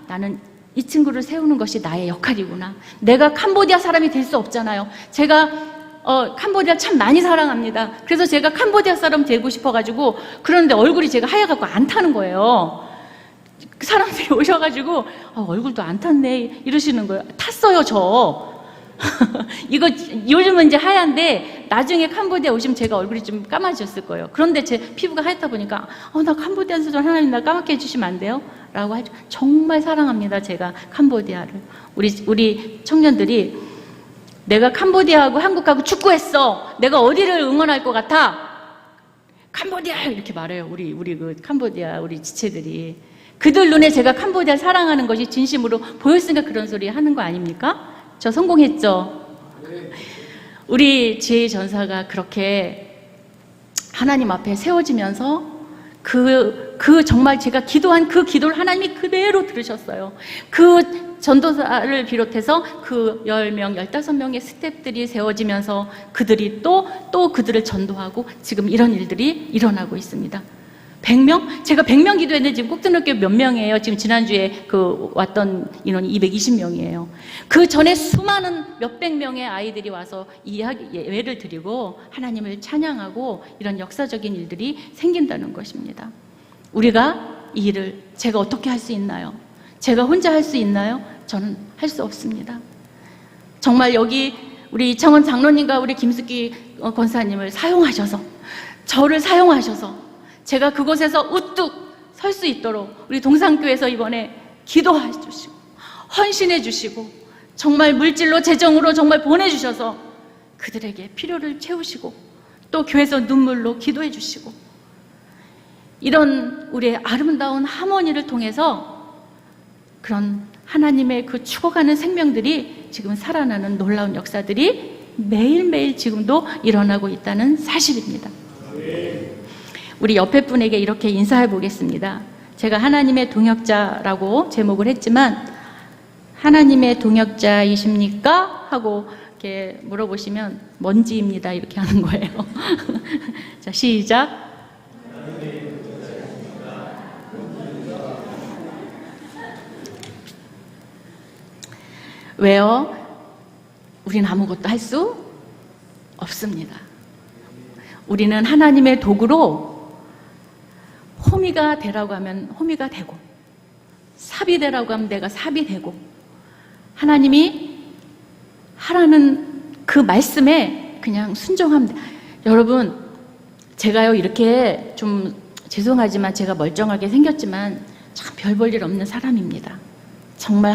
나는 이 친구를 세우는 것이 나의 역할이구나. 내가 캄보디아 사람이 될 수 없잖아요. 제가 캄보디아 참 많이 사랑합니다. 그래서 제가 캄보디아 사람 되고 싶어가지고, 그런데 얼굴이 제가 하얘갖고 안 타는 거예요. 사람들이 오셔가지고 얼굴도 안 탔네 이러시는 거예요. 탔어요, 저. 이거 요즘은 이제 하얀데 나중에 캄보디아 오시면 제가 얼굴이 좀 까마졌을 거예요. 그런데 제 피부가 하얗다 보니까 나 캄보디아에서 하나님 나 까맣게 해주시면 안 돼요? 라고 하죠. 정말 사랑합니다, 제가 캄보디아를. 우리 청년들이 내가 캄보디아하고 한국하고 축구했어, 내가 어디를 응원할 것 같아? 캄보디아 이렇게 말해요. 우리 그 캄보디아 우리 지체들이. 그들 눈에 제가 캄보디아 사랑하는 것이 진심으로 보였으니까 그런 소리 하는 거 아닙니까? 저 성공했죠? 우리 지혜의 전사가 그렇게 하나님 앞에 세워지면서 그 정말 제가 기도한 그 기도를 하나님이 그대로 들으셨어요. 그 전도사를 비롯해서 그 10명, 15명의 스태프들이 세워지면서 그들이 또 그들을 전도하고 지금 이런 일들이 일어나고 있습니다. 100명? 제가 100명 기도했는데 지금 꼭두노교회 몇 명이에요? 지금 지난주에 왔던 인원이 220명이에요. 그 전에 수많은 몇백 명의 아이들이 와서 예배를 드리고 하나님을 찬양하고 이런 역사적인 일들이 생긴다는 것입니다. 우리가 이 일을 제가 어떻게 할 수 있나요? 제가 혼자 할 수 있나요? 저는 할 수 없습니다. 정말 여기 우리 이창원 장로님과 우리 김숙기 권사님을 사용하셔서, 저를 사용하셔서 제가 그곳에서 우뚝 설 수 있도록 우리 동산교회에서 이번에 기도해 주시고 헌신해 주시고 정말 물질로 재정으로 정말 보내주셔서 그들에게 필요를 채우시고 또 교회에서 눈물로 기도해 주시고, 이런 우리의 아름다운 하모니를 통해서 그런 하나님의 그 죽어가는 생명들이 지금 살아나는 놀라운 역사들이 매일매일 지금도 일어나고 있다는 사실입니다. 우리 옆에 분에게 이렇게 인사해 보겠습니다. 제가 하나님의 동역자라고 제목을 했지만, 하나님의 동역자이십니까? 하고 이렇게 물어보시면 뭔지입니다, 이렇게 하는 거예요. 자, 시작. 왜요? 우리는 아무것도 할 수 없습니다. 우리는 하나님의 도구로 호미가 되라고 하면 호미가 되고, 삽이 되라고 하면 내가 삽이 되고, 하나님이 하라는 그 말씀에 그냥 순종하면 돼. 여러분, 제가요 이렇게 좀 죄송하지만 제가 멀쩡하게 생겼지만 참 별 볼 일 없는 사람입니다. 정말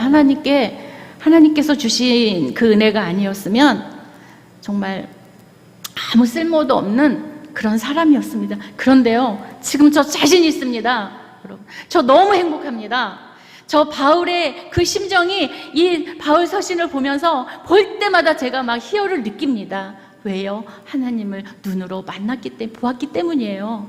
하나님께서 주신 그 은혜가 아니었으면 정말 아무 쓸모도 없는 그런 사람이었습니다. 그런데요, 지금 저 자신 있습니다. 여러분, 저 너무 행복합니다. 저 바울의 그 심정이 이 바울 서신을 보면서 볼 때마다 제가 막 희열을 느낍니다. 왜요? 하나님을 눈으로 보았기 때문이에요.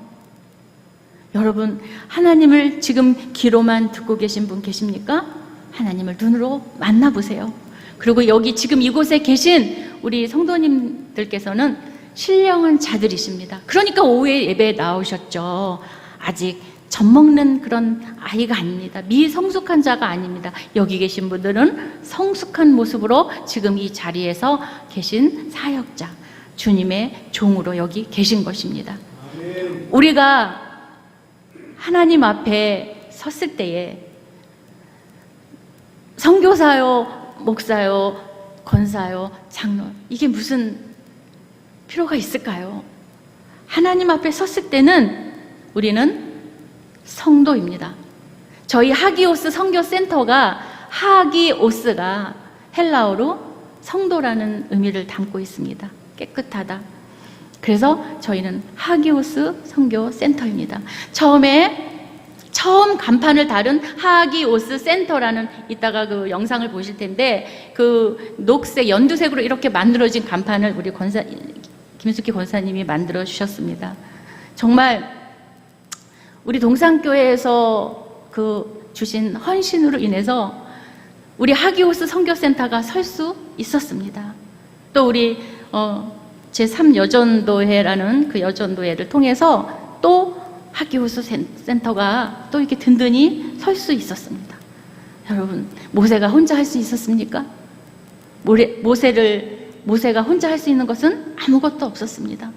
여러분, 하나님을 지금 귀로만 듣고 계신 분 계십니까? 하나님을 눈으로 만나보세요. 그리고 여기 지금 이곳에 계신 우리 성도님들께서는 신령한 자들이십니다. 그러니까 오후에 예배에 나오셨죠. 아직 젖먹는 그런 아이가 아닙니다. 미성숙한 자가 아닙니다. 여기 계신 분들은 성숙한 모습으로 지금 이 자리에서 계신 사역자, 주님의 종으로 여기 계신 것입니다. 우리가 하나님 앞에 섰을 때에 선교사요, 목사요, 권사요, 장로, 이게 무슨 필요가 있을까요? 하나님 앞에 섰을 때는 우리는 성도입니다. 저희 하기오스 선교센터가, 하기오스가 헬라어로 성도라는 의미를 담고 있습니다. 깨끗하다. 그래서 저희는 하기오스 선교센터입니다. 처음 간판을 다룬 하기오스 센터라는, 이따가 그 영상을 보실 텐데, 그 녹색, 연두색으로 이렇게 만들어진 간판을 우리 김숙희 권사님이 만들어 주셨습니다. 정말 우리 동산교회에서 그 주신 헌신으로 인해서 우리 하기오스 선교센터가 설 수 있었습니다. 또 우리 제3여전도회라는 그 여전도회를 통해서 또 하기오스 센터가 또 이렇게 든든히 설 수 있었습니다. 여러분, 모세가 혼자 할 수 있었습니까? 모세가 혼자 할 수 있는 것은 아무것도 없었습니다.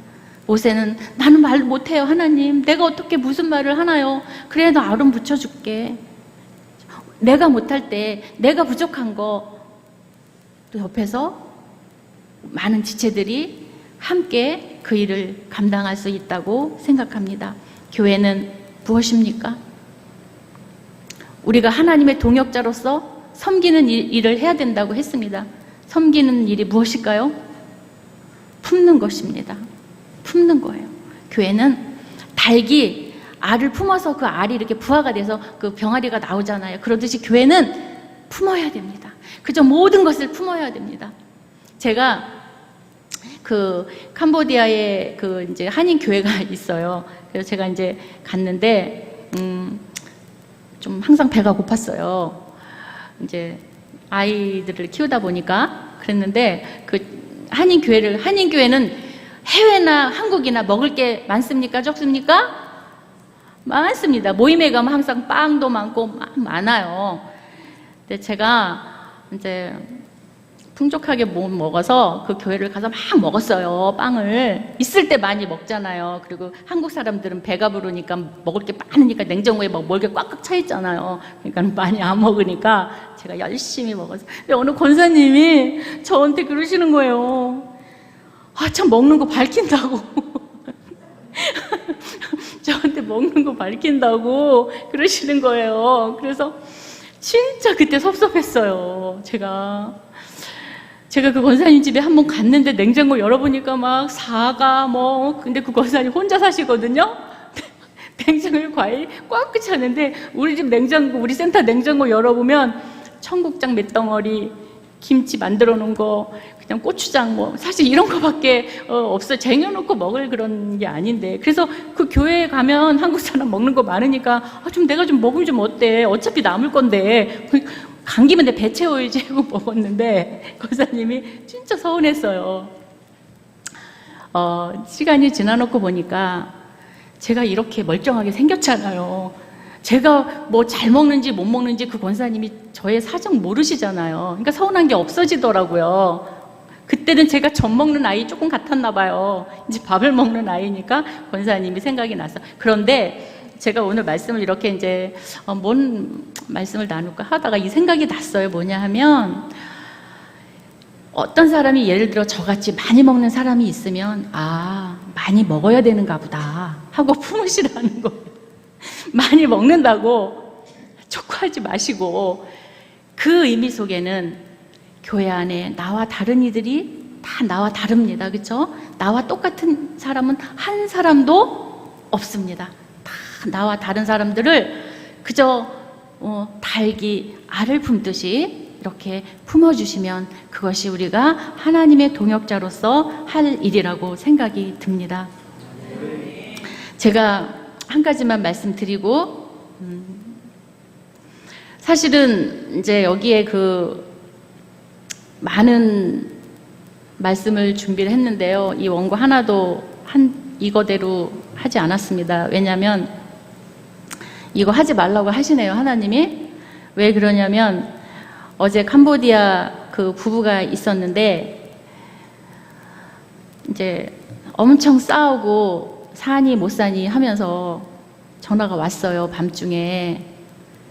모세는 나는 말 못해요, 하나님. 내가 어떻게 무슨 말을 하나요? 그래, 너 아론 붙여줄게. 내가 못할 때, 내가 부족한 거, 또 옆에서 많은 지체들이 함께 그 일을 감당할 수 있다고 생각합니다. 교회는 무엇입니까? 우리가 하나님의 동역자로서 섬기는 일을 해야 된다고 했습니다. 섬기는 일이 무엇일까요? 품는 것입니다. 품는 거예요. 교회는 닭이 알을 품어서 그 알이 이렇게 부화가 돼서 그 병아리가 나오잖아요. 그러듯이 교회는 품어야 됩니다. 그저 모든 것을 품어야 됩니다. 제가 그 캄보디아에 그 이제 한인 교회가 있어요. 그래서 제가 이제 갔는데 좀 항상 배가 고팠어요. 이제 아이들을 키우다 보니까 그랬는데, 그 한인 교회는 해외나 한국이나 먹을 게 많습니까? 적습니까? 많습니다. 모임에 가면 항상 빵도 많고 많아요. 근데 제가 이제 풍족하게 못 먹어서 그 교회를 가서 막 먹었어요. 빵을 있을 때 많이 먹잖아요. 그리고 한국 사람들은 배가 부르니까 먹을 게 많으니까 냉장고에 막 먹을 게 꽉꽉 차 있잖아요. 그러니까 많이 안 먹으니까 제가 열심히 먹었어요. 근데 어느 권사님이 저한테 그러시는 거예요. 아, 참 먹는 거 밝힌다고. 저한테 먹는 거 밝힌다고 그러시는 거예요. 그래서 진짜 그때 섭섭했어요. 제가 그 권사님 집에 한번 갔는데 냉장고 열어보니까 막 사과 근데 그 권사님 혼자 사시거든요. 냉장고에 과일 꽉 차는데 우리 집 냉장고, 우리 센터 냉장고 열어보면 청국장 몇 덩어리, 김치 만들어 놓은 거, 그냥 고추장 사실 이런 거밖에 없어요. 쟁여놓고 먹을 그런 게 아닌데. 그래서 그 교회에 가면 한국 사람 먹는 거 많으니까 좀 내가 좀 먹으면 좀 어때? 어차피 남을 건데. 간 김에 내 배 채워야지 하고 먹었는데 권사님이 진짜 서운했어요. 시간이 지나놓고 보니까 제가 이렇게 멀쩡하게 생겼잖아요. 제가 뭐 잘 먹는지 못 먹는지 그 권사님이 저의 사정 모르시잖아요. 그러니까 서운한 게 없어지더라고요. 그때는 제가 젖 먹는 아이 조금 같았나 봐요. 이제 밥을 먹는 아이니까 권사님이 생각이 났어. 그런데 제가 오늘 말씀을 이렇게 이제 뭔 말씀을 나눌까 하다가 이 생각이 났어요. 뭐냐 하면, 어떤 사람이 예를 들어 저같이 많이 먹는 사람이 있으면 많이 먹어야 되는가 보다 하고 품으시라는 거예요. 많이 먹는다고 촉구하지 마시고, 그 의미 속에는 교회 안에 나와 다른 이들이 다 나와 다릅니다. 그렇죠? 나와 똑같은 사람은 한 사람도 없습니다. 다 나와 다른 사람들을 그저 닭이 알을 품듯이 이렇게 품어주시면 그것이 우리가 하나님의 동역자로서 할 일이라고 생각이 듭니다. 제가 한 가지만 말씀드리고, 사실은 이제 여기에 그 많은 말씀을 준비를 했는데요. 이 원고 하나도 이거대로 하지 않았습니다. 왜냐하면 이거 하지 말라고 하시네요, 하나님이. 왜 그러냐면 어제 캄보디아 그 부부가 있었는데 이제 엄청 싸우고 사니 못 사니 하면서 전화가 왔어요, 밤중에.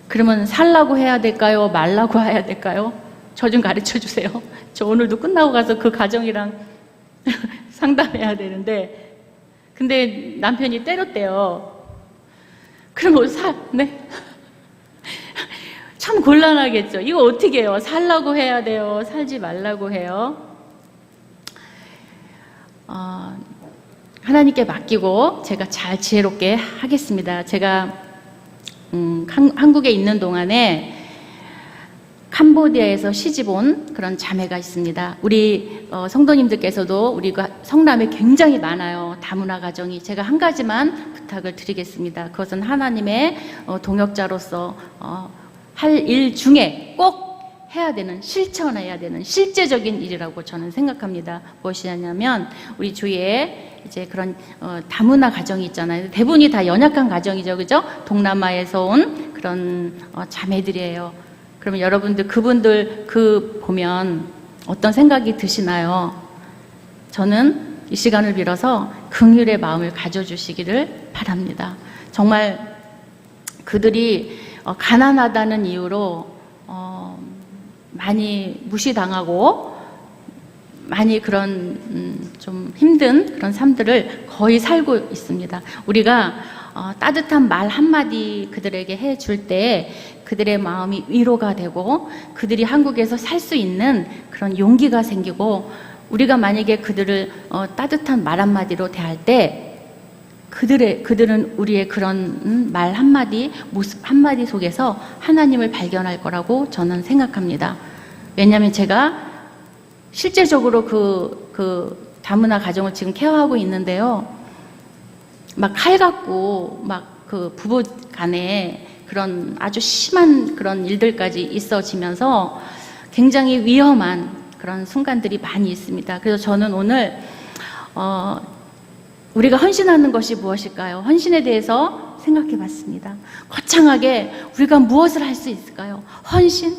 그러면 살라고 해야 될까요? 말라고 해야 될까요? 저 좀 가르쳐 주세요. 저 오늘도 끝나고 가서 그 가정이랑 상담해야 되는데, 근데 남편이 때렸대요. 그럼 네? 참 곤란하겠죠. 이거 어떻게 해요? 살라고 해야 돼요? 살지 말라고 해요? 하나님께 맡기고 제가 잘 지혜롭게 하겠습니다. 제가 한국에 있는 동안에 캄보디아에서 시집 온 그런 자매가 있습니다. 우리 성도님들께서도 우리가 성남에 굉장히 많아요. 다문화 가정이. 제가 한 가지만 부탁을 드리겠습니다. 그것은 하나님의 동역자로서 할 일 중에 꼭 해야 되는, 실천해야 되는 실제적인 일이라고 저는 생각합니다. 무엇이냐면 우리 주위에 이제 그런 다문화 가정이 있잖아요. 대부분이 다 연약한 가정이죠, 그죠? 동남아에서 온 그런 자매들이에요. 그러면 여러분들 그분들 보면 어떤 생각이 드시나요? 저는 이 시간을 빌어서 긍휼의 마음을 가져주시기를 바랍니다. 정말 그들이 가난하다는 이유로 많이 무시당하고 많이 그런 좀 힘든 그런 삶들을 거의 살고 있습니다. 우리가 따뜻한 말 한마디 그들에게 해줄 때 그들의 마음이 위로가 되고 그들이 한국에서 살 수 있는 그런 용기가 생기고, 우리가 만약에 그들을 따뜻한 말 한마디로 대할 때 그들은 우리의 그런 말 한마디, 모습 한마디 속에서 하나님을 발견할 거라고 저는 생각합니다. 왜냐하면 제가 실제적으로 그 다문화 가정을 지금 케어하고 있는데요. 막 칼 갖고 막 그 부부 간에 그런 아주 심한 그런 일들까지 있어지면서 굉장히 위험한 그런 순간들이 많이 있습니다. 그래서 저는 오늘 우리가 헌신하는 것이 무엇일까요? 헌신에 대해서 생각해 봤습니다. 거창하게 우리가 무엇을 할 수 있을까요? 헌신?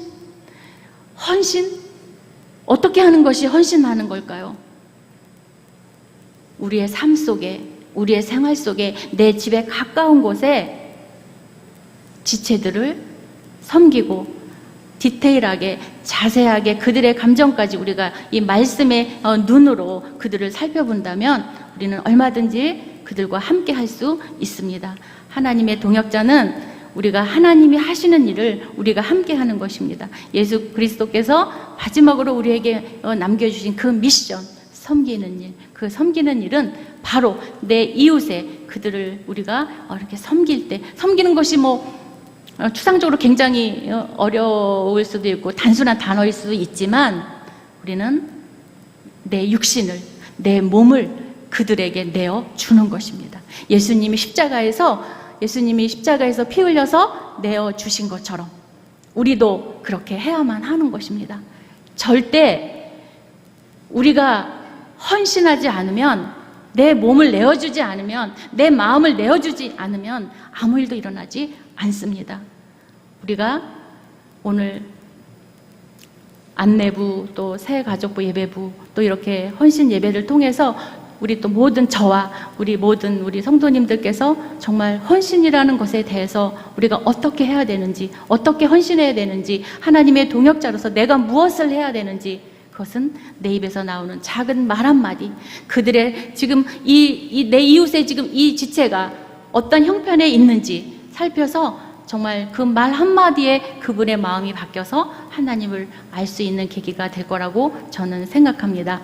어떻게 하는 것이 헌신하는 걸까요? 우리의 삶 속에, 우리의 생활 속에, 내 집에 가까운 곳에 지체들을 섬기고 디테일하게, 자세하게 그들의 감정까지 우리가 이 말씀의 눈으로 그들을 살펴본다면 우리는 얼마든지 그들과 함께 할 수 있습니다. 하나님의 동역자는 우리가 하나님이 하시는 일을 우리가 함께 하는 것입니다. 예수 그리스도께서 마지막으로 우리에게 남겨주신 그 미션, 섬기는 일, 그 섬기는 일은 바로 내 이웃에 그들을 우리가 이렇게 섬길 때, 섬기는 것이 추상적으로 굉장히 어려울 수도 있고 단순한 단어일 수도 있지만 우리는 내 육신을, 내 몸을 그들에게 내어 주는 것입니다. 예수님이 십자가에서 피 흘려서 내어 주신 것처럼 우리도 그렇게 해야만 하는 것입니다. 절대 우리가 헌신하지 않으면, 내 몸을 내어주지 않으면, 내 마음을 내어주지 않으면 아무 일도 일어나지 않습니다. 우리가 오늘 안내부, 또 새가족부 예배부, 또 이렇게 헌신 예배를 통해서 우리 또 모든 저와 우리 모든 우리 성도님들께서 정말 헌신이라는 것에 대해서 우리가 어떻게 해야 되는지, 어떻게 헌신해야 되는지, 하나님의 동역자로서 내가 무엇을 해야 되는지, 그것은 내 입에서 나오는 작은 말 한마디, 그들의 지금 내 이웃의 지금 이 지체가 어떤 형편에 있는지 살펴서 정말 그 말 한마디에 그분의 마음이 바뀌어서 하나님을 알 수 있는 계기가 될 거라고 저는 생각합니다.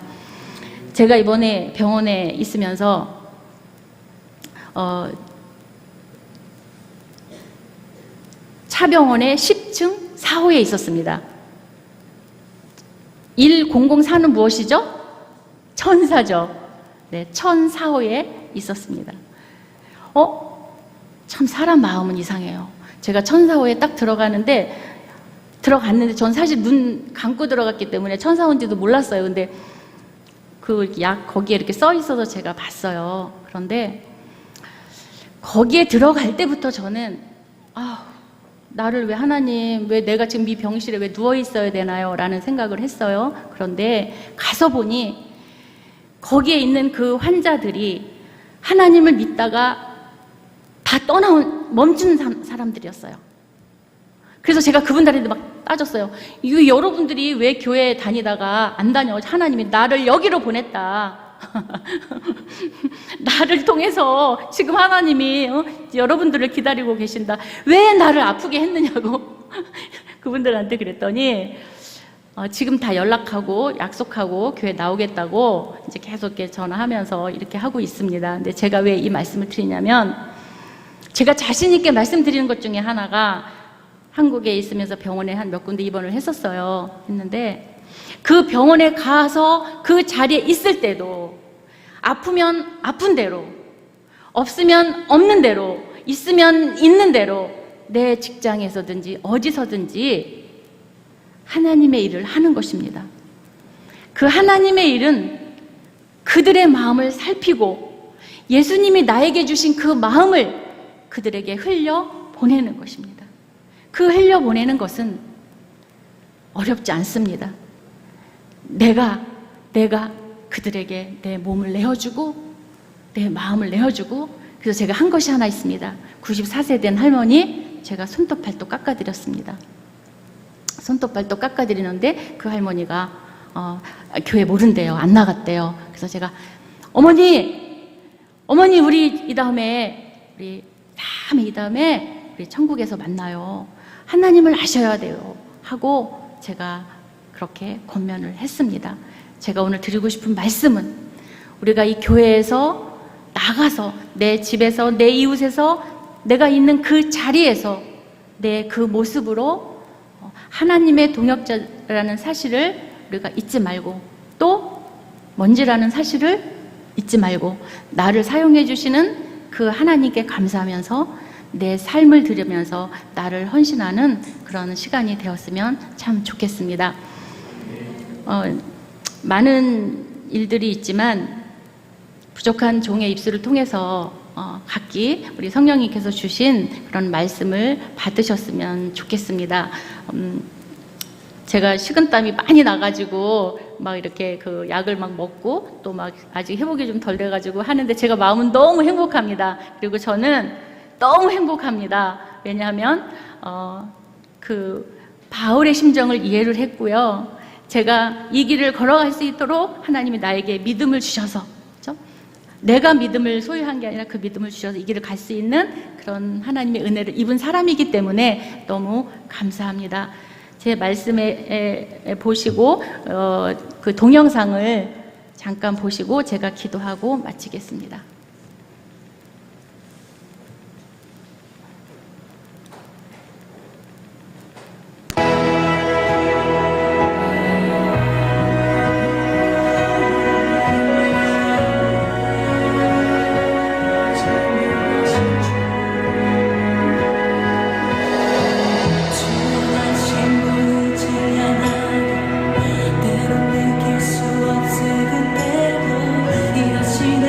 제가 이번에 병원에 있으면서 차병원의 10층 4호에 있었습니다. 104는 무엇이죠? 천사죠. 네, 1004호에 있었습니다. 참 사람 마음은 이상해요. 제가 천사호에 딱 들어갔는데 전 사실 눈 감고 들어갔기 때문에 천사호인지도 몰랐어요. 근데 그 약 거기에 이렇게 써 있어서 제가 봤어요. 그런데 거기에 들어갈 때부터 저는 나를 왜 하나님, 왜 내가 지금 이 병실에 왜 누워 있어야 되나요? 라는 생각을 했어요. 그런데 가서 보니 거기에 있는 그 환자들이 하나님을 믿다가 다 멈춘 사람들이었어요. 그래서 제가 그분들한테 막 따졌어요. 이거 여러분들이 왜 교회 다니다가 안 다녀? 하나님이 나를 여기로 보냈다. 나를 통해서 지금 하나님이 여러분들을 기다리고 계신다. 왜 나를 아프게 했느냐고 그분들한테 그랬더니 지금 다 연락하고 약속하고 교회 나오겠다고 이제 계속 이렇게 전화하면서 이렇게 하고 있습니다. 근데 제가 왜 이 말씀을 드리냐면, 제가 자신 있게 말씀드리는 것 중에 하나가 한국에 있으면서 병원에 한 몇 군데 입원을 했었어요. 했는데 그 병원에 가서 그 자리에 있을 때도 아프면 아픈 대로, 없으면 없는 대로, 있으면 있는 대로 내 직장에서든지 어디서든지 하나님의 일을 하는 것입니다. 그 하나님의 일은 그들의 마음을 살피고 예수님이 나에게 주신 그 마음을 그들에게 흘려 보내는 것입니다. 그 흘려 보내는 것은 어렵지 않습니다. 내가 그들에게 내 몸을 내어주고 내 마음을 내어주고, 그래서 제가 한 것이 하나 있습니다. 94세 된 할머니 제가 손톱 발톱 깎아드렸습니다. 손톱 발톱 깎아드리는데 그 할머니가 교회 모른대요. 안 나갔대요. 그래서 제가 어머니 우리 이 다음에 우리 천국에서 만나요. 하나님을 아셔야 돼요. 하고 제가 그렇게 권면을 했습니다. 제가 오늘 드리고 싶은 말씀은, 우리가 이 교회에서 나가서 내 집에서 내 이웃에서 내가 있는 그 자리에서 내 그 모습으로 하나님의 동역자라는 사실을 우리가 잊지 말고, 또 먼지라는 사실을 잊지 말고, 나를 사용해 주시는 그 하나님께 감사하면서 내 삶을 드리면서 나를 헌신하는 그런 시간이 되었으면 참 좋겠습니다. 많은 일들이 있지만 부족한 종의 입술을 통해서 각기 우리 성령님께서 주신 그런 말씀을 받으셨으면 좋겠습니다. 제가 식은땀이 많이 나가지고 막 이렇게 그 약을 막 먹고 또 막 아직 회복이 좀 덜 돼가지고 하는데 제가 마음은 너무 행복합니다. 그리고 저는 너무 행복합니다. 왜냐하면 그 바울의 심정을 이해를 했고요. 제가 이 길을 걸어갈 수 있도록 하나님이 나에게 믿음을 주셔서, 그렇죠? 내가 믿음을 소유한 게 아니라 그 믿음을 주셔서 이 길을 갈 수 있는 그런 하나님의 은혜를 입은 사람이기 때문에 너무 감사합니다. 제 말씀에 보시고 그 동영상을 잠깐 보시고 제가 기도하고 마치겠습니다. 때론 느낄 수 없을 그때도 이러시네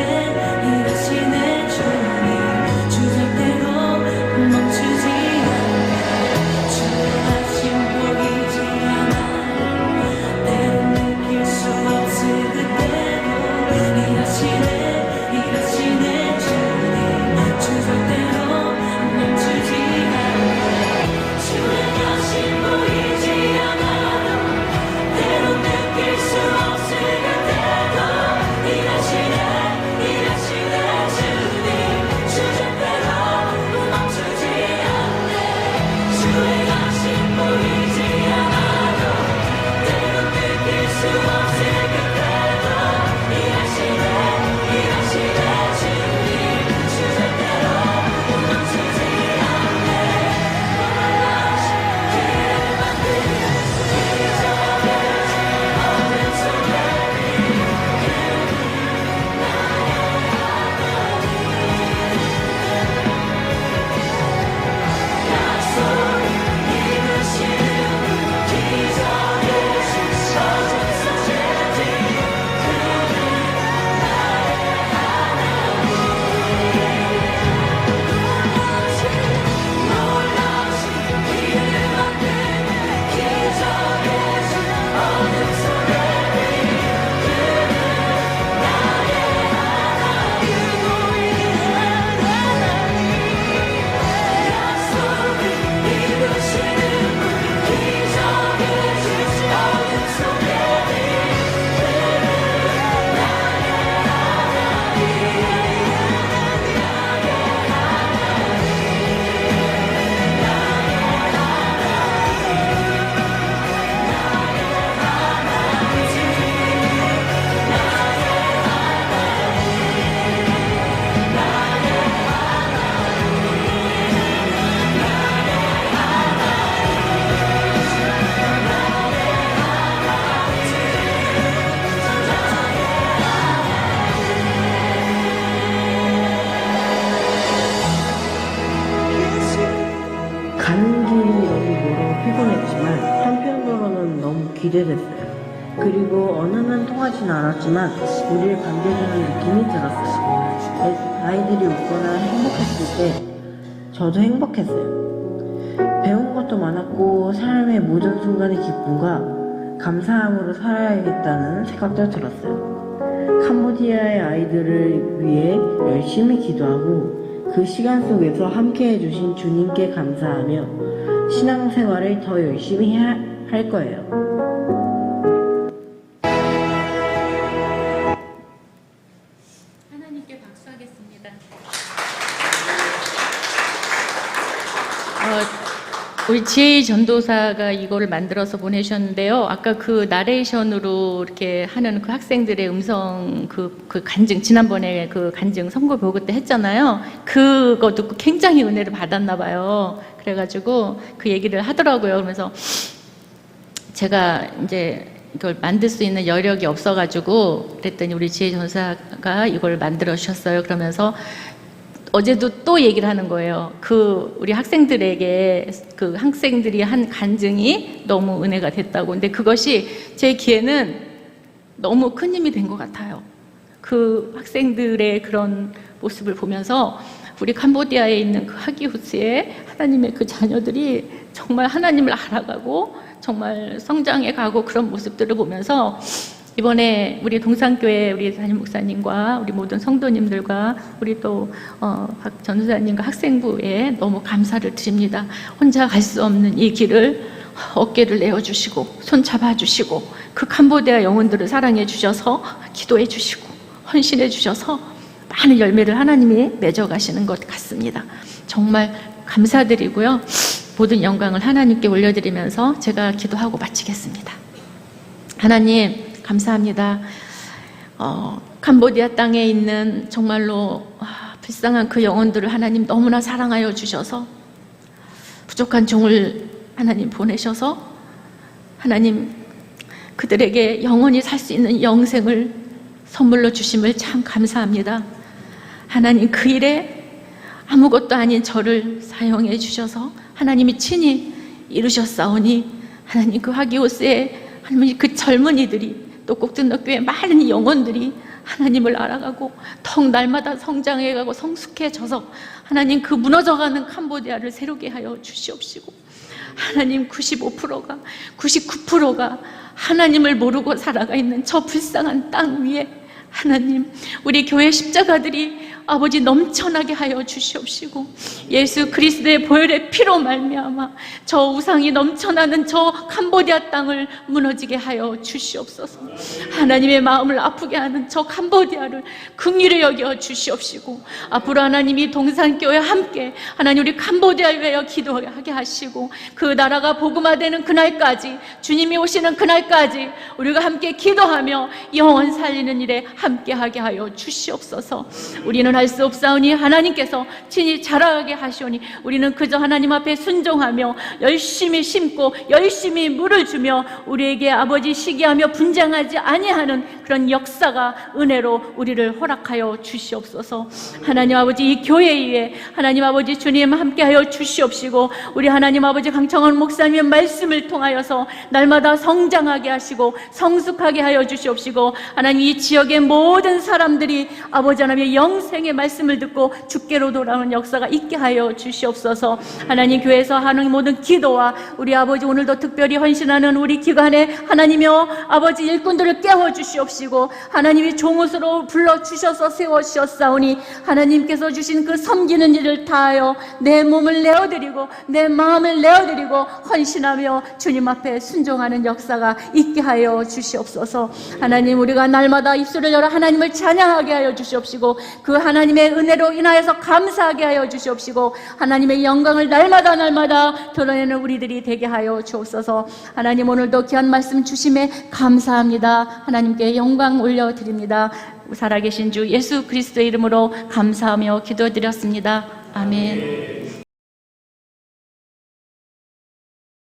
기대됐어요. 그리고 언어는 통하진 않았지만 우리를 반겨주는 느낌이 들었어요. 아이들이 웃거나 행복했을 때 저도 행복했어요. 배운 것도 많았고 삶의 모든 순간의 기쁨과 감사함으로 살아야겠다는 생각도 들었어요. 캄보디아의 아이들을 위해 열심히 기도하고 그 시간 속에서 함께 해주신 주님께 감사하며 신앙생활을 더 열심히 해야 할 거예요. 하나님께 박수하겠습니다. 우리 지혜희 전도사가 이거를 만들어서 보내셨는데요. 아까 그 나레이션으로 이렇게 하는 그 학생들의 음성 그 간증, 지난번에 그 간증 선거 보고 때 했잖아요. 그거 듣고 굉장히 은혜를 받았나 봐요. 그래가지고 그 얘기를 하더라고요. 그러면서 제가 이제 이걸 만들 수 있는 여력이 없어가지고 그랬더니 우리 지혜 전사가 이걸 만들어 주셨어요. 그러면서 어제도 또 얘기를 하는 거예요. 우리 학생들에게 그 학생들이 한 간증이 너무 은혜가 됐다고. 근데 그것이 제 귀에는 너무 큰 힘이 된 것 같아요. 그 학생들의 그런 모습을 보면서 우리 캄보디아에 있는 그 하기우스의 하나님의 그 자녀들이 정말 하나님을 알아가고 정말 성장해 가고 그런 모습들을 보면서 이번에 우리 동산교회 우리 담임 목사님과 우리 모든 성도님들과 우리 또 박 전도사님과 학생부에 너무 감사를 드립니다. 혼자 갈 수 없는 이 길을 어깨를 내어주시고 손 잡아주시고 그 캄보디아 영혼들을 사랑해 주셔서 기도해 주시고 헌신해 주셔서 많은 열매를 하나님이 맺어가시는 것 같습니다. 정말 감사드리고요. 모든 영광을 하나님께 올려드리면서 제가 기도하고 마치겠습니다. 하나님 감사합니다. 캄보디아 땅에 있는 정말로 불쌍한 그 영혼들을 하나님 너무나 사랑하여 주셔서 부족한 종을 하나님 보내셔서 하나님 그들에게 영원히 살 수 있는 영생을 선물로 주심을 참 감사합니다. 하나님 그 일에 아무것도 아닌 저를 사용해 주셔서 하나님이 친히 이루셨사오니 하나님 그 하기오스의 하나님 그 젊은이들이 또 꼭든덕교회 많은 영혼들이 하나님을 알아가고 더욱 날마다 성장해가고 성숙해져서 하나님 그 무너져가는 캄보디아를 새롭게 하여 주시옵시고 하나님 95%가 99%가 하나님을 모르고 살아가 있는 저 불쌍한 땅 위에 하나님 우리 교회 십자가들이 아버지 넘쳐나게 하여 주시옵시고 예수 그리스도의 보혈의 피로 말미암아 저 우상이 넘쳐나는 저 캄보디아 땅을 무너지게 하여 주시옵소서. 하나님의 마음을 아프게 하는 저 캄보디아를 긍휼히 여겨 주시옵시고 앞으로 하나님이 동산교회 함께 하나님 우리 캄보디아를 위하여 기도하게 하시고 그 나라가 복음화되는 그날까지 주님이 오시는 그날까지 우리가 함께 기도하며 영원 살리는 일에 함께하게 하여 주시옵소서. 우리는 할 수 없사오니 하나님께서 친히 자라게 하시오니 우리는 그저 하나님 앞에 순종하며 열심히 심고 열심히 물을 주며 우리에게 아버지 시기하며 분쟁하지 아니하는 그런 역사가 은혜로 우리를 허락하여 주시옵소서. 하나님 아버지 이 교회 위에 하나님 아버지 주님 함께하여 주시옵시고 우리 하나님 아버지 강청원 목사님의 말씀을 통하여서 날마다 성장하게 하시고 성숙하게 하여 주시옵시고 하나님 이 지역의 모든 사람들이 아버지 하나님의 영생의 말씀을 듣고 주께로 돌아오는 역사가 있게 하여 주시옵소서. 하나님 교회에서 하는 모든 기도와 우리 아버지 오늘도 특별히 헌신하는 우리 기관의 하나님여 아버지 일꾼들을 깨워 주시옵시고 하나님이 종옷으로 불러주셔서 세워주셨사오니 하나님께서 주신 그 섬기는 일을 다하여 내 몸을 내어드리고 내 마음을 내어드리고 헌신하며 주님 앞에 순종하는 역사가 있게 하여 주시옵소서. 하나님 우리가 날마다 입술을 열어 하나님을 찬양하게 하여 주시옵시고 그 하나님의 은혜로 인하여서 감사하게 하여 주시옵시고 하나님의 영광을 날마다 드러내는 우리들이 되게 하여 주옵소서. 하나님 오늘도 귀한 말씀 주심에 감사합니다. 하나님께 영광 올려드립니다. 살아계신 주 예수 그리스도의 이름으로 감사하며 기도드렸습니다. 아멘.